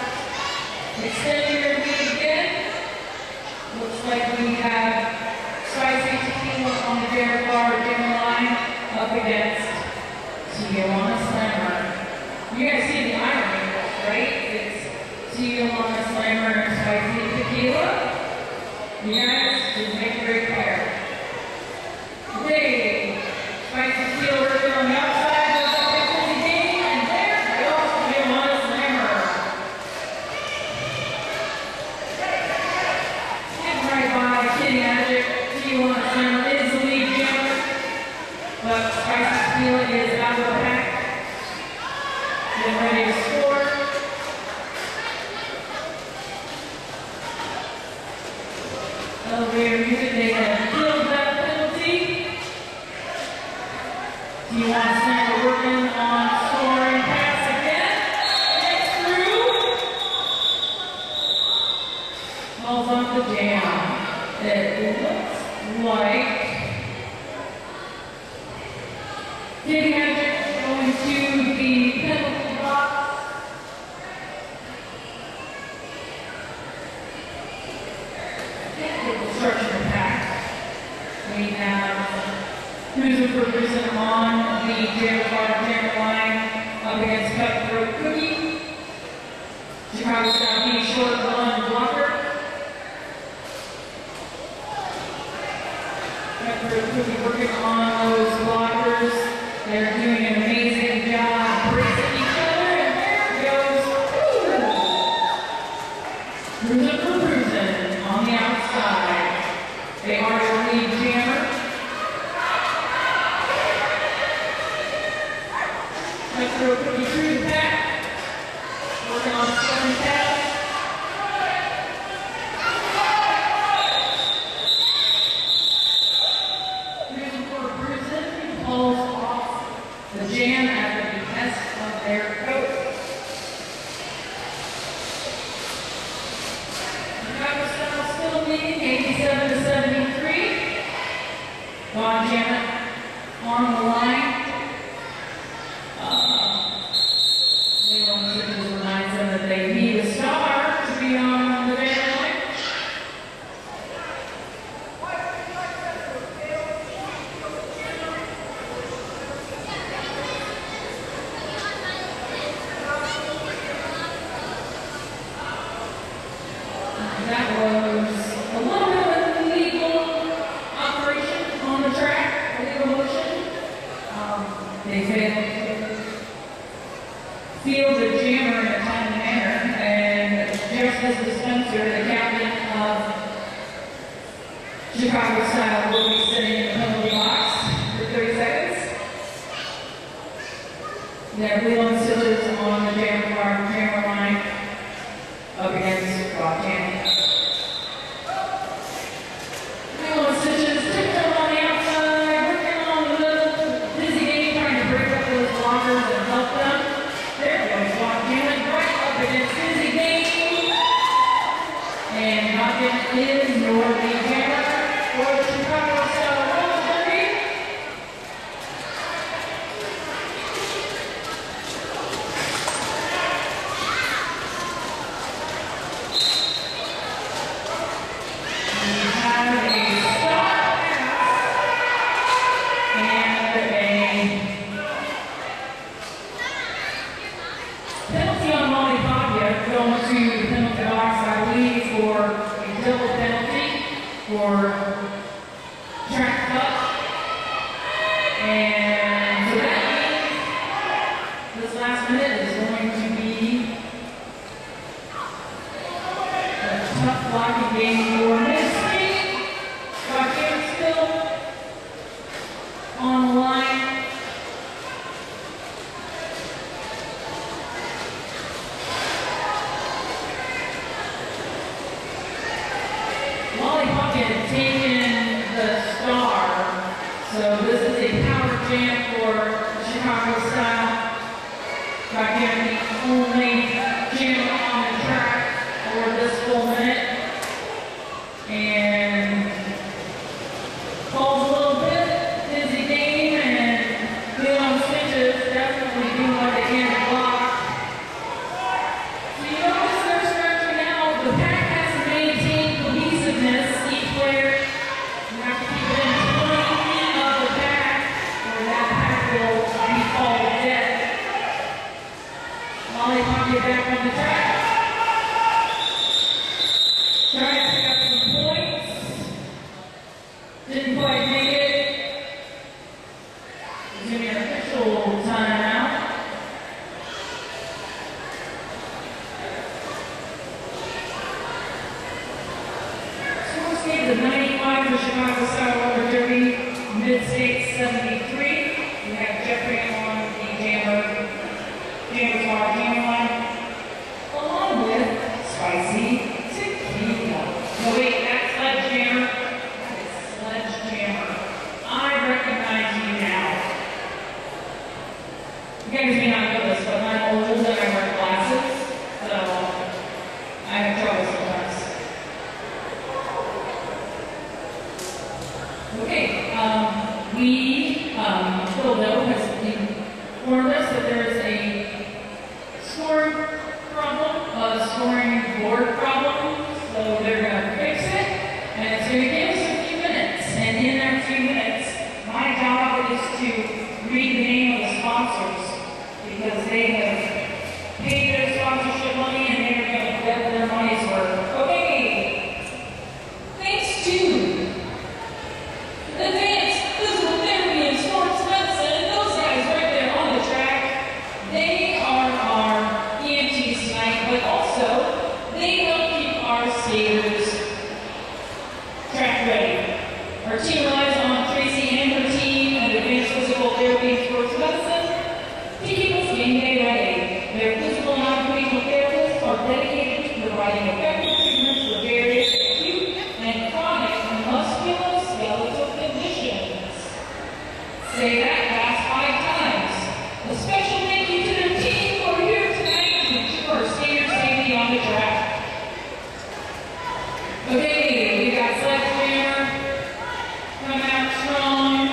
extending their lead again. Looks like we have Spicy Tequila on the jammer line up against Tijuana Slammer. You guys see the irony, right? It's Tijuana Slammer and Spicy Tequila. elevator music. They have killed that penalty. T1 Center working on scoring pass again. Gets through. Calls on the jam. It looks like Katie Magic going to the penalty box. Construction pack. We have Cruiser Ferguson on the Jared Carter line up against Cutthroat Cookie. Chicago Southeast short one blocker. Cutthroat Cookie working on those blockers. They're doing an amazing job bracing each other, and there goes Cruiser Ferguson on the outside. They are the lead jammer. Cutthroat Cookie through the pack. Working on scoring pass. Cruiser Ferguson pulls off the jam at the behest of their coach. Chicago South still leading 87-73. Don Janet on the line. Leland Switches reminds them that they need a star to be on the banner line. That was a little bit of an illegal operation on the track, illegal motion. They failed to field the jammer in a timely manner, and Justice Spencer, the captain of Chicago Style, will be sitting in the penalty box for 30 seconds. There, Leland Switches on the jammer line up against Rob Jam. Is your lead jammer for the Chicago Style Roller Derby. We have a stop pass and a penalty on Molly Fabia going to the penalty box, I believe, for double penalty for track cut. And so that means this last minute is going to be a tough blocking game for Missy. Joaquin still on the line. Molly Puckett taking the star. So this is a power jam for Chicago Style. Joaquin, the only jam on the track for this full minute. And falls a little bit, dizzy game, and Leland Switches definitely doing what they can to block. So you notice they're stretching out. The pack has to maintain cohesiveness. Each player, you have to keep it in 20 feet of the pack, or that pack will be called dead. Molly Puckett back on the track. Trying to pick up some points. Didn't quite make it. It's going to be an official timeout. Score state is 95 for Chicago Style Roller Derby, Mid-State 73. We have Jeffrey on the jammer line, along with Spicy Tequila. No wait, that's Sledgehammer. Okay, Philadelphia has informed us that there is a scoring problem, a scoring board problem, so they're going to fix it, and it's going to give us a few minutes, and in that few minutes, my job is to read the name of the sponsors, because they have paid their sponsorship money, and they're going to get their money's worth. Okay, thanks to Advanced Physical Therapy and Sports Medicine, those guys right there on the track, they are our EMTs tonight, but also they help keep our skaters track ready. Our team relies on Tracy and her team at Advanced Physical Therapy and Sports Medicine to keep us game day ready. Their physical and occupational therapists are dedicated to providing effective treatments for various acute and chronic musculoskeletal conditions. Say that fast 5 times. A special thank you to their team who are here tonight to ensure skater safety on the track. Okay, we got Sledgehammer coming out strong.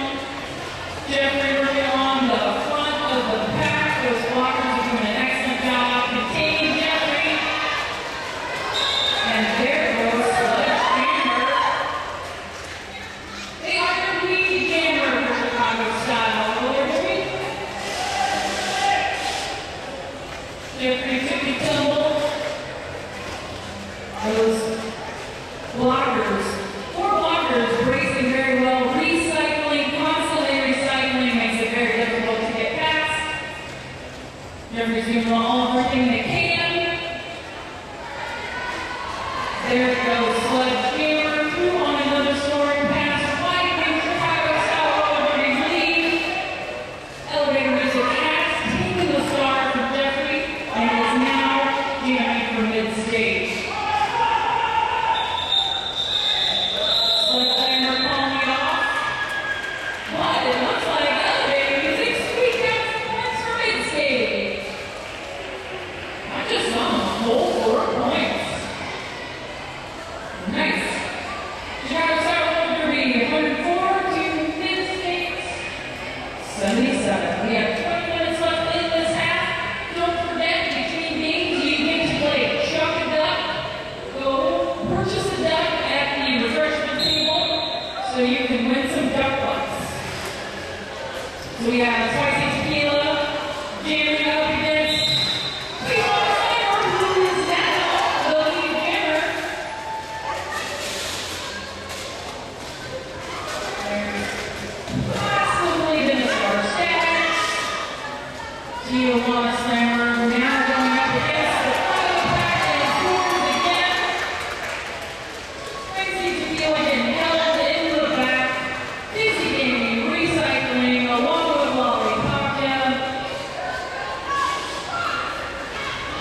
Jeffrey working on the front of the pack. Those blockers are doing an excellent job containing Jeffrey. And there goes Sledgehammer. They are the lead jammer for Chicago style. Will there be? Jeffrey took the tumble. Those blockers, 4 blockers bracing very well, recycling, constantly recycling, makes it very difficult to get past. Jeffrey's doing everything they can. There goes Sledgehammer through on another scoring pass, widening Chicago South Elevator's lead. Elevator music has taken the start from Jeffrey and is now jamming for mid-stage. Sledgehammer calling it off. But it looks like elevator music squeaked out some points for mid-stage. I just saw them hold 4 points. Nice. Chicago South Derby, 104 to mid-stage, 77. We have 20 minutes left in this half. Don't forget, between games, you get to play Chuck a Duck. Go purchase a duck at the refreshment table so you can win some duck bucks. So we have Spicy Tequila jamming up against Cleveland Slammer, who is now the lead jammer. Possibly been a star status. Tijuana Slammer now going up against the front of the pack and scores again. Crazy Tequila getting held into the back. Dizzy Gaming recycling along with Lollipop Jam.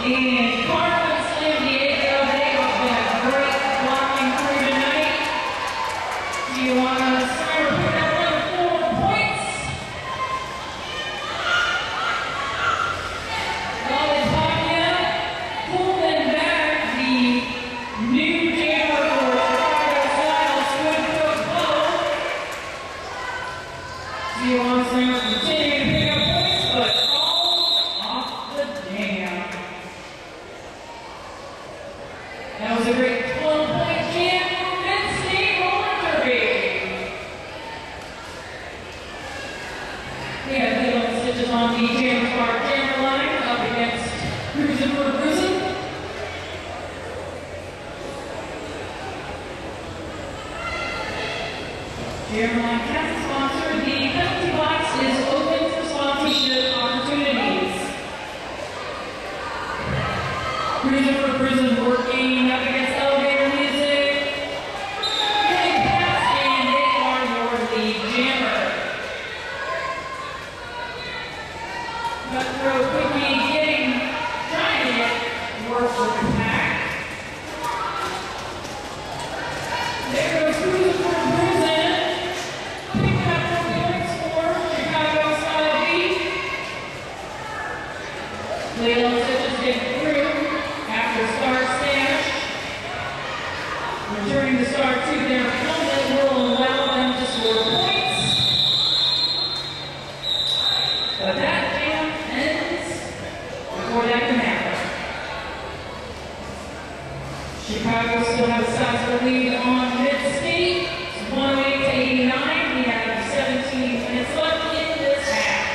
And Carmen San Diego, they have been a great blocking crew tonight. Tijuana Slammer picking up another 4 points. Lollipop Jam pulling back the new jammer for Chicago Style, Squid Cook Bow. Tijuana Slammer continuing to pick up points, but falls off the jam. That was a great 12-point jam for mid-state roller derby. We have Cleveland Stitches on the Jammer Bar jammer line up against Cruisin' for Cruisin'. Jammer line cast sponsor. The penalty box is open for sponsorship opportunities. Cruisin' for Cruisin' working up against elevator music. Getting past, and they are your lead jammer. Cutthroat Quickie trying to get work with the pack. There goes Cruisin' for Cruisin'. Picking up 4 points for Chicago Style B. Cleveland Stitches get through after star stash. them to score points. But that jam ends before that can happen. Chicago still has a sizable lead on Mid-State. It's 108-89. We have 17 minutes left in this half.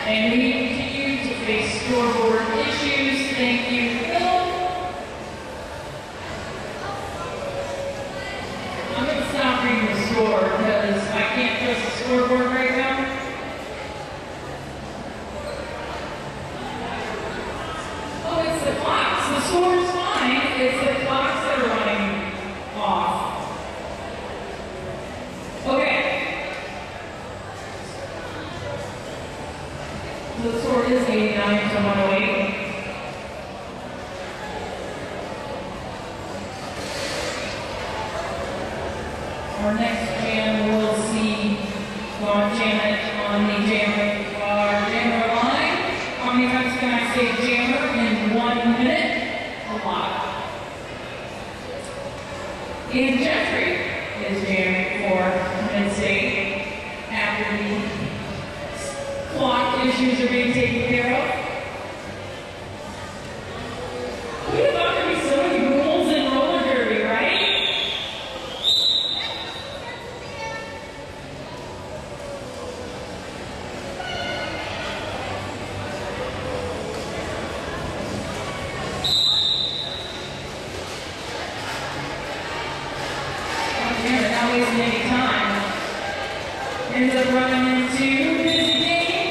And we continue to face scoreboard issues. Thank you, Phil. I'm going to stop reading the score because I can't trust the scoreboard right now. Oh, it's the clocks. The score's fine. It's the clocks that are running off. Okay. So the score is 89 to 108. Our next jam will see Janet on the jammer line. How many times can I say jammer in 1 minute? A lot. And Jeffrey is jamming for Mid-State after the clock issues are being taken care of. We have about to be so many rules in roller derby, right? Not wasting any time. Ends up running into busy game.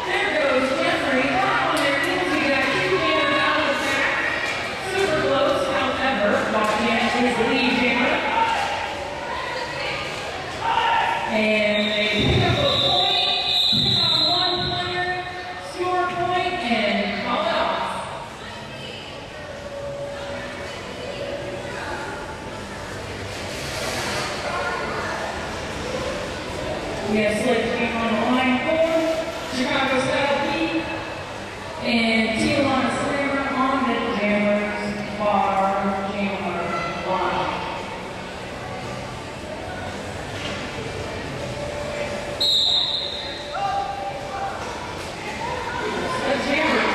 There goes Jeffrey. On their heels, we got two jammers out of the back. Super close, however, Janet is the lead jammer. And they pick up a point, pick up one player, score a point, and call it off. We have Slick King on the line for Chicago Style B and Tijuana Slammer on the Jammers Bar Jammer line. The Jammers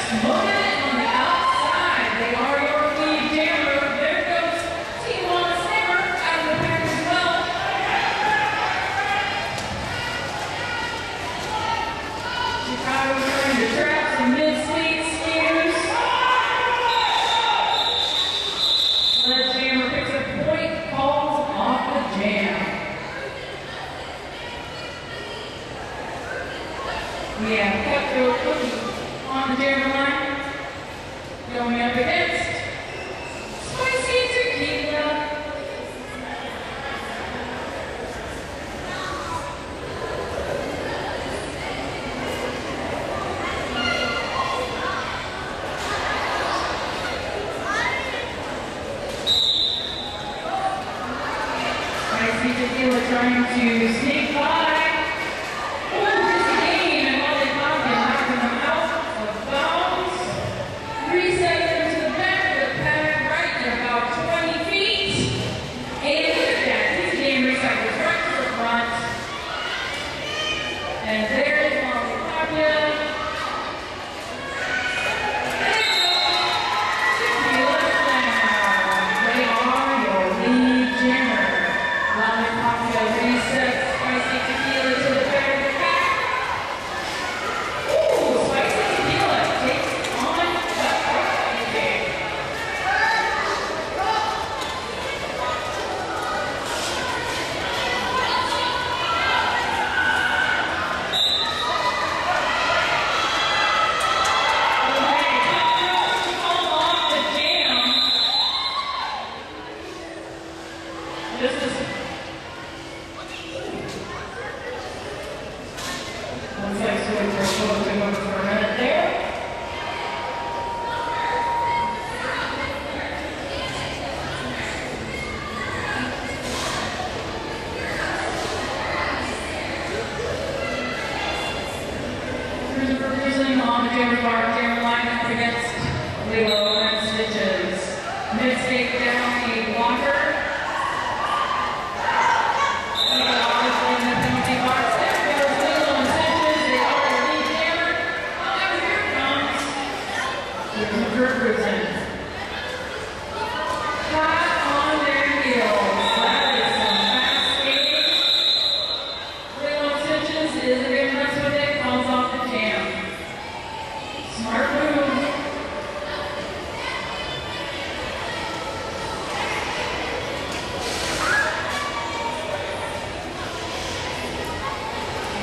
smoking it on the outside. They are your lead jammer. There goes Tijuana Slammer out of the pack as well. Chicago trying to trap some Mid-State skiers. The jammer picks a point, calls off the jam. We have Cutthroat Cookie on the jammer line, going up against Spicy Tequila. Spicy Tequila trying to sneak by. Oh, busy game, and while they pop it, knocking them out of bounds. 3 seconds to the back of the pack, right at about 20 feet. And look at that, these game recycles right to the front. And there is Molly Papia. Tequila Slam. They are your lead jammer. Papia resets Spicy Tequila to the back of the pack. Ooh, Spicy Tequila takes on the game. Okay, call off the jam. This is looks like Seward for a minute there. Cruising on the Jammer line up against Lilo and Stitches. Mid-State down a blocker.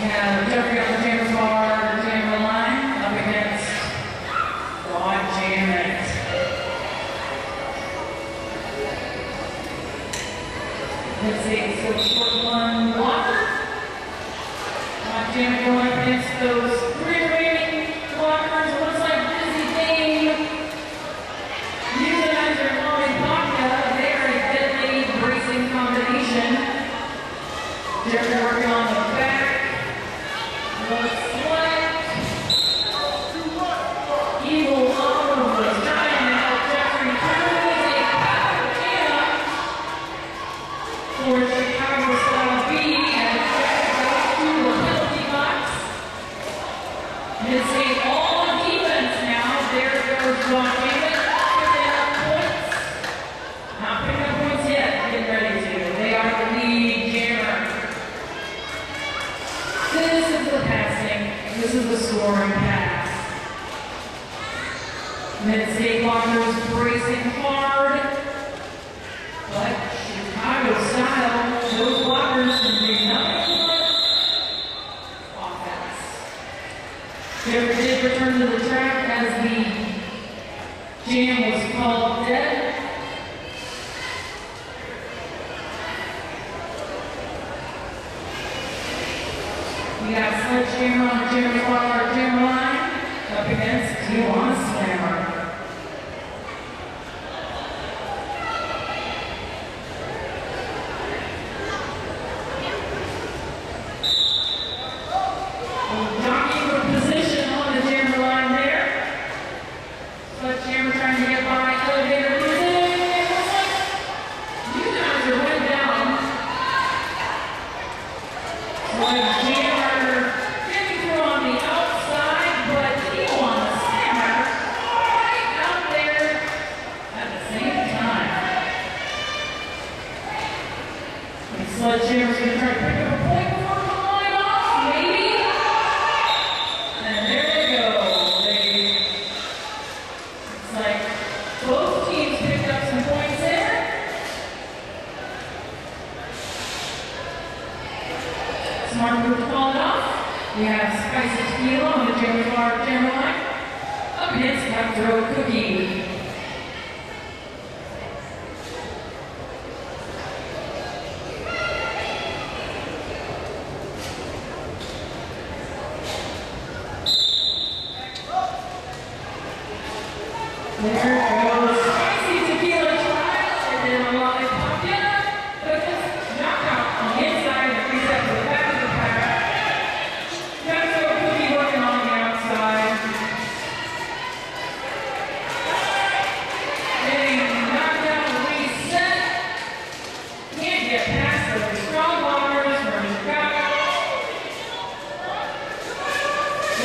have Jeffrey on the jammer bar, jammer line, up against Rod Jammett. Let's see, so short one blocker. Rod Jammett going up against those three remaining blockers. It looks like Busy Game. Utilizer and Molly Baka, they are a deadly bracing combination. Jeffrey working on the back. Looks like Eagle Auto was trying to help Jeffrey through a power jam for Chicago style B as Jeffrey goes to the penalty box. Mid-state all on defense now. There goes Rod Jammett picking up points. Not picking up points yet, getting ready to. They are the lead jammer. This is the passing. This is the scoring pass. Mid-state blockers bracing hard. But Chicago style, those blockers can do nothing but offense. Jeffrey did return to the track as the jam was called dead. We got Sledgehammer on the jammer bar, jammer line, up against Tijuana Slammer. Jockey for position on the jammer line there. Sledgehammer trying to get by elevator music. You guys are way down. Sledgehammer getting through on the outside, but Tijuana Slammer right out there at the same time. And Sledgehammer's going to try to pick up a point before the line off, maybe. And there they go. It's like both teams picked up some points there. Smart move to call it off. We have Spicy Tequila on the jammer bar, jammer line. Up against Cutthroat Cookie. There goes Spicy Tequila trial, and then a lollipop dinner. But just knockout on the inside and reset to the back of the pack. Cutthroat Cookie working on the outside. Getting knocked out, reset. Can't get past those strong blockers from Chicago.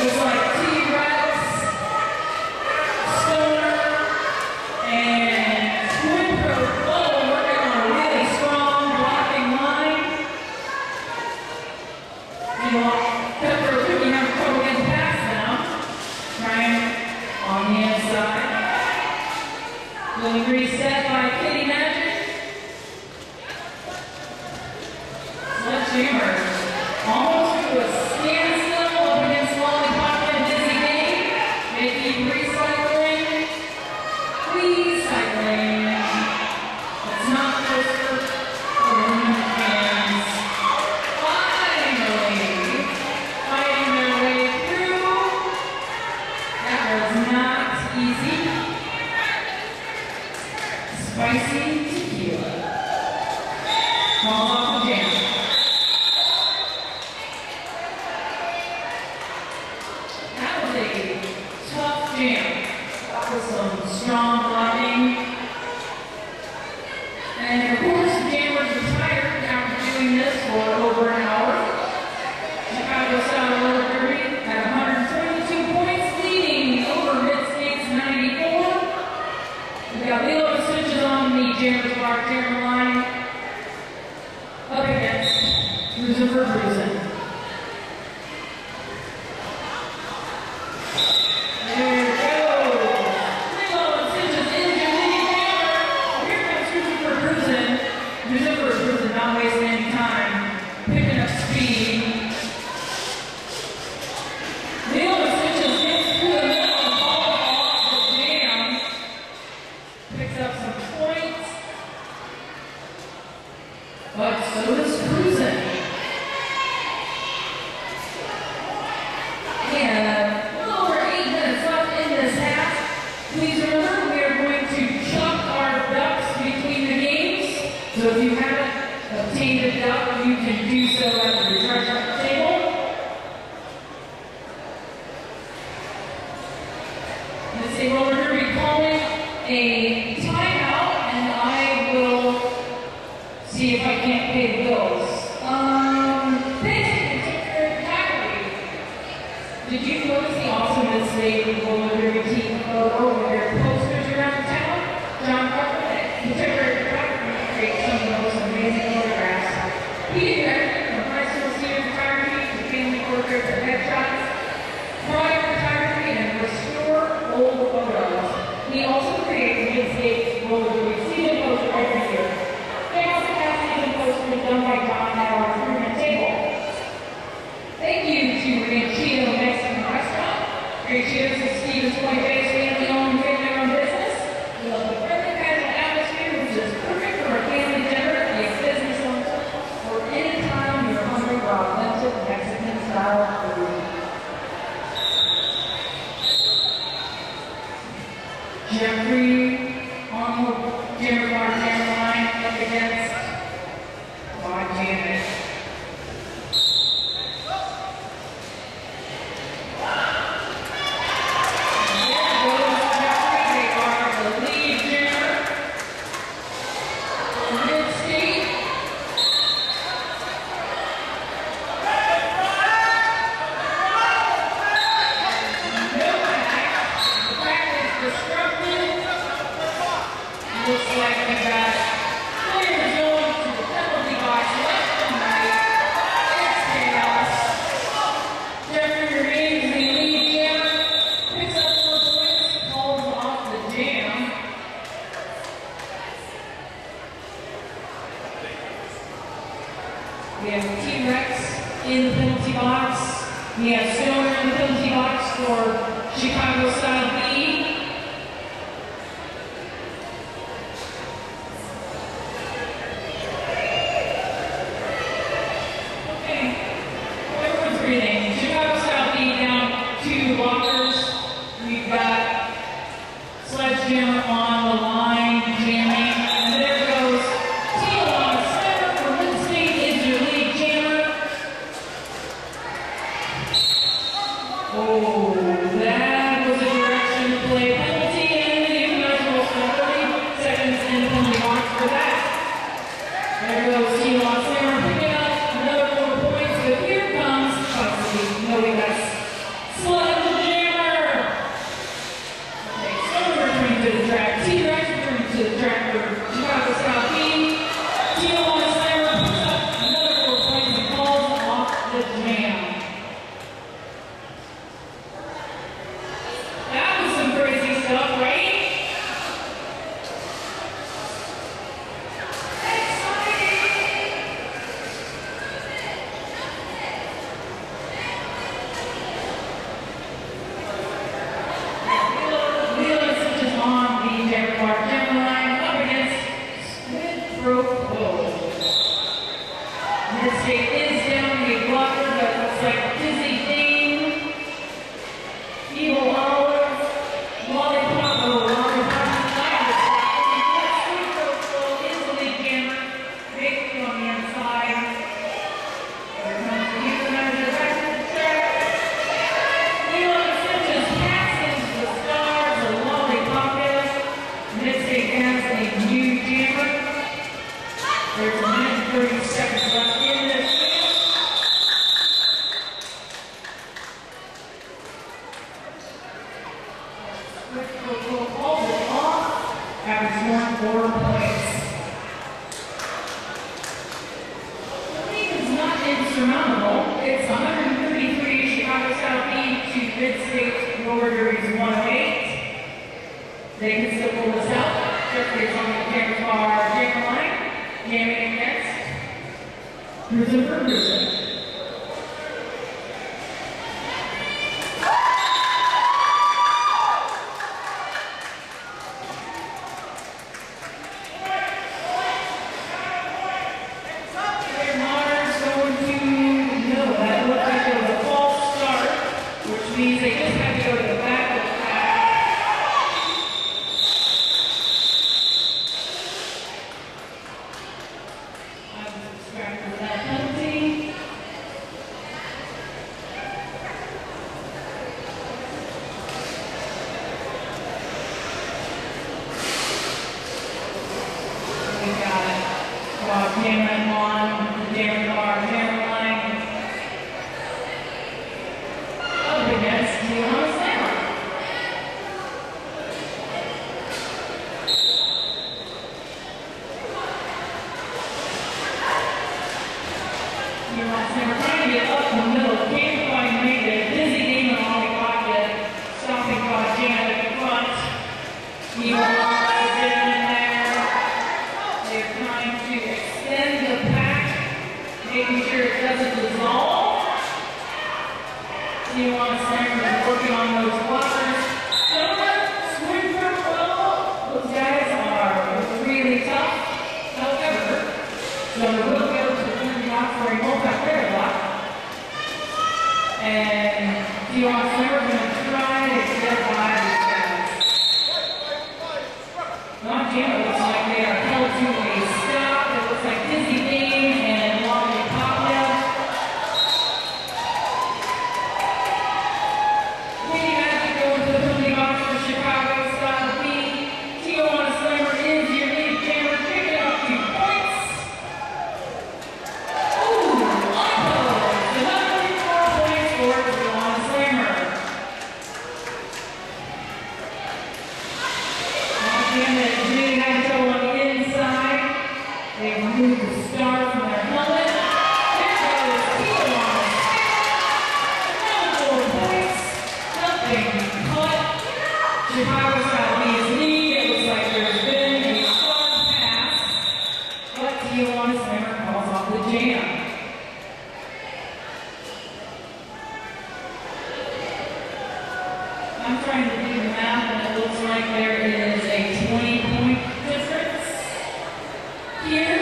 Looks like T-Rex, Stoner, and Twin Pro Flow working on a really strong blocking line. Meanwhile, Cutthroat Cookie having trouble getting past now. Trying on the inside. Little reset by Kitty Magic. Sledgehammer almost to a standstill up against Lollipop and Dizzy Game. Making recycling. It's not just for fans. Finally, fighting their way through. That was not easy. Spicy Tequila. Calls off the jam. That was a tough jam. That was some strong blocking. And of course, the jammers were tired after doing this for over an hour. Chicago style roller derby at 122 points, leading over Mid-State's 94. We got Lilo switches on the jammer's bar, jammer line, up against Cruisin' for Cruisin'. There it goes. Lilo switches into the jammer. Here comes Cruisin' for Cruisin'. but so does cruising. And a little over 8 minutes left in this half. Please remember, we are going to chuck our ducks between the games. So if you haven't obtained a duck, you can do so at the refreshment table. Let's see, well, we're going to be calling a timeout, and I will see if I can't pay the bills. Did you notice the awesomeness they roller derby team photo with their posters around town? John Carpenter, contemporary photography, creates some of the most amazing photographs. He did everything from high school student photography to family portraits and headshots, product photography, and restore old photos. He also creates mid-stage roller derby season poster every year. They also have season posters done by John at our recruitment table. Thank you to Ranchito Mexican Restaurant. Ranchito's is Stevens Point-based family-owned business. We love the friendly casual atmosphere, which is perfect for a family dinner, a business lunch, or any time you're hungry for authentic Mexican-style food. Jeffrey on the Jimmer Bar line up against Bob Janet. Looks like we got players going to the penalty box left and right. It's chaos. Jeffrey remains the lead jammer. Picks up 4 points, calls off the jam. We have T-Rex in the penalty box. We have Stoner in the penalty box for Chicago Style B. Chicago Style B down 2 blockers. We've got Sledgehammer on the line, jamming, and there goes Tijuana Center for Mid-State is your lead jammer. Oh, that was a direction to play penalty, and you guys will spend 30 seconds in the penalty box for that. There goes Tijuana Center picking up another 4 points, but here comes knowing us. Sledgehammer! Okay, Stoner returning to the track. T-Rex returning to the track for Chicago Style B. Tijuana Slammer picks up another 4 points and calls off the jam. That was some crazy stuff, right? Mid-State is down a blocker, but looks like Dizzy Dane, Evil Olive, Lollipop, Sweet Coat is the lead jammer, Victory on the inside. Here comes the Houston under the back of the track. Leland Simpsons passes the Stars, or Lollipop. Mid-State has a new jammer. There's a minute and 30 seconds left in this game. We'll call it off. Having scored 4 points. The lead is not insurmountable. It's 133 Chicago Style B to Mid-State Roller Derby's 108. They can still pull this out. Jeffrey is on the camera bar jammer line. Jamming against Cruising for Cruising. distracted with that penalty. We got Cameron on the Darren Bar camera line. Up against Tijuana Slammer. Tijuana Slammer trying to get up in the middle. Can't quite make it. Dizzy Demon on the pocket. Stopping by Janet at the front. Tijuana is down in there. They're trying to extend the pack, making sure it doesn't dissolve. Tijuana Slammer is working on those blockers. Swing for well. Those guys are really tough. However, Summer will go to the block for a multi-player block. And Tijuana Slammer is going to try to get by these guys. Not Janet looks like they are held to a stop. It looks like Dizzy Dane and Lonnie Papia. Katie Magic going to the penalty box for Chicago style B. Tijuana Slammer is your lead jammer, picking up 2 points. Ooh, unopposed. Another 4 points for Tijuana Slammer. Again, they did have trouble on the inside. They removed the star from their helmet. There goes Tijuana. Another 4 points. Nothing cut. Chicago style B's lead. It looks like there's been a star pass, but Tijuana Slammer calls off the jam. I'm trying to do the math, and it looks like there is a 20-point difference here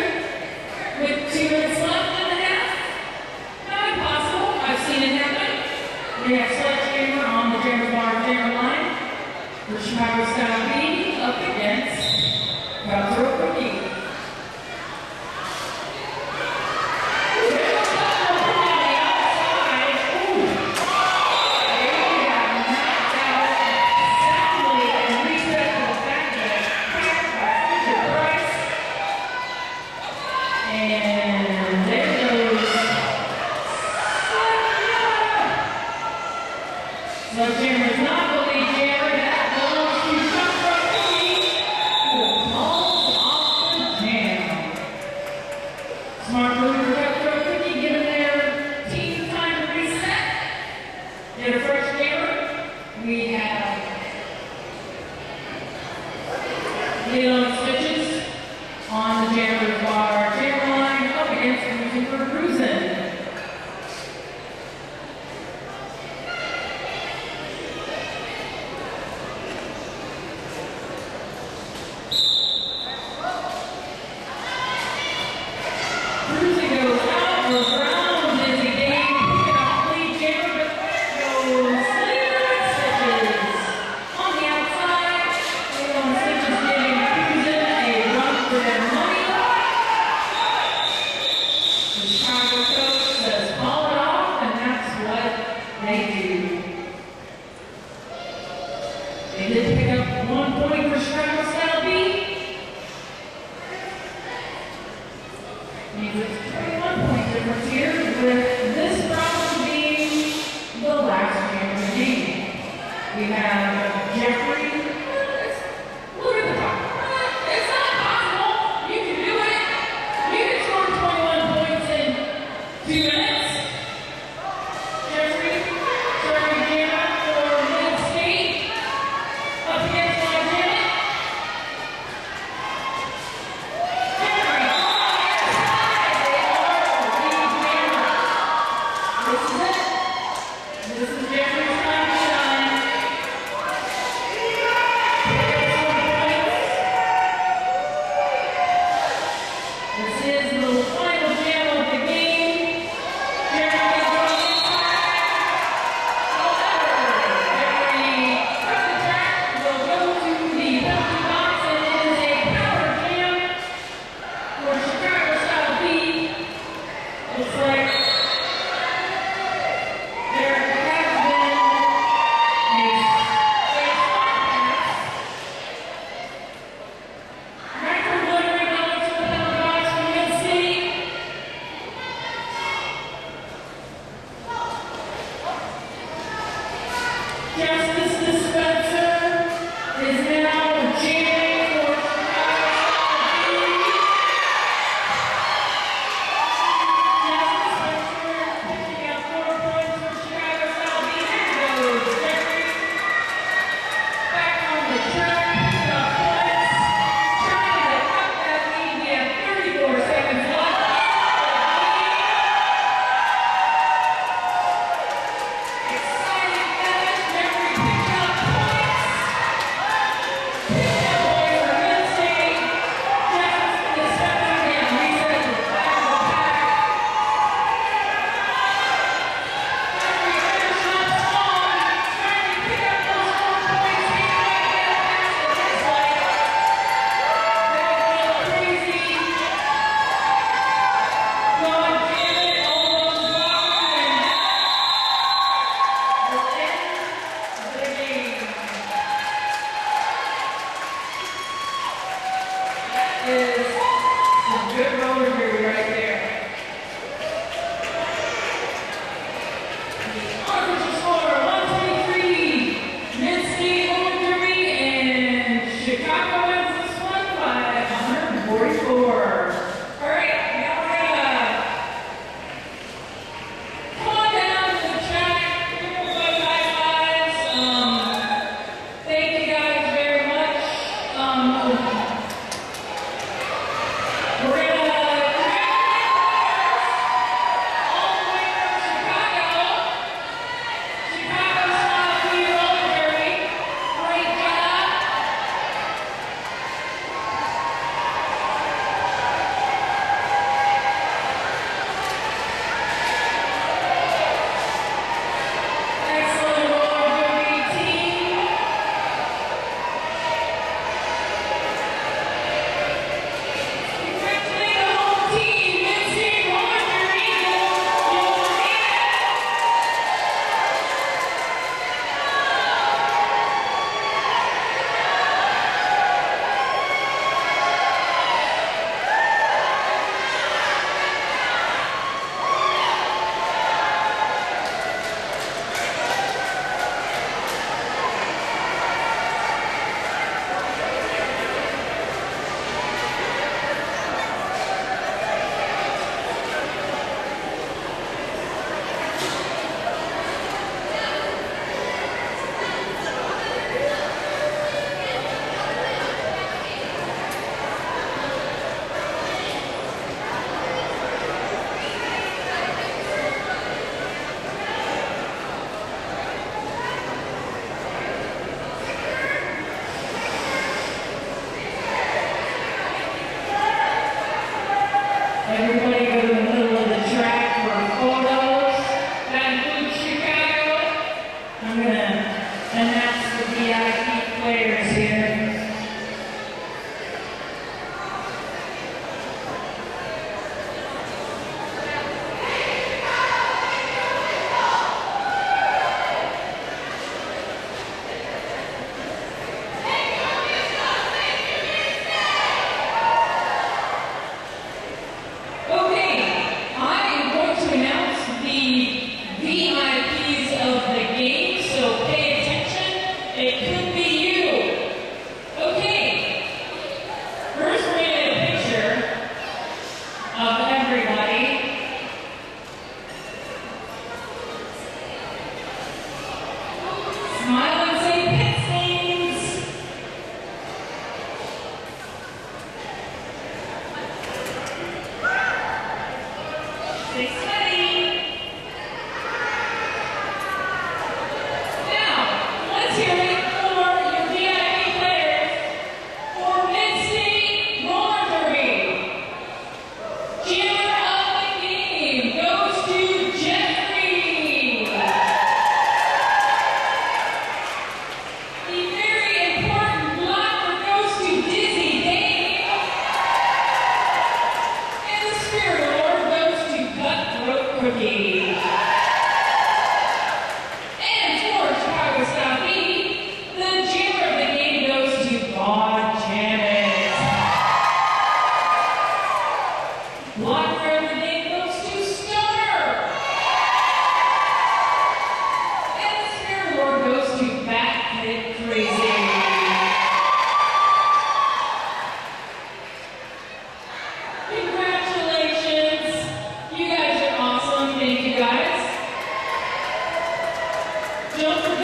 with 2 minutes left in the half. Not impossible. I've seen it happen. We have Sledgehammer on the Darren Bar camera line for Chicago Style B up against Cutthroat Cookie. Sledgehammer is not the lead jammer. That belongs to Cutthroat Cookie, who calls off the jam. Smart move for Cutthroat Cookie, giving their team time to reset. Get a fresh jammer. We have Leon Stitches on the Jammer's Bar jammer line up against Super Cruisin'. Cruising goes out, goes around, Dizzy Dane picking up lead jammer, but there goes Leon Stitches. On the outside, Leon Stitches giving Cruisin' a run for their money. The Chicago coach says call it off, and that's what they do. They did pick up 1 point for Chicago Style B. Means it's 21-point difference here, with this problem being the last game of the game. We have Jeffrey. Look at the clock. It's not possible. You can do it. You can score 21 points in 2 minutes. Jeffrey, serving Jana for Mid State. Up against my Janet. This is Jeffrey's time to shine. Everybody go to the middle of the track for photos. That includes Chicago. I'm gonna announce the VIP players here. Don't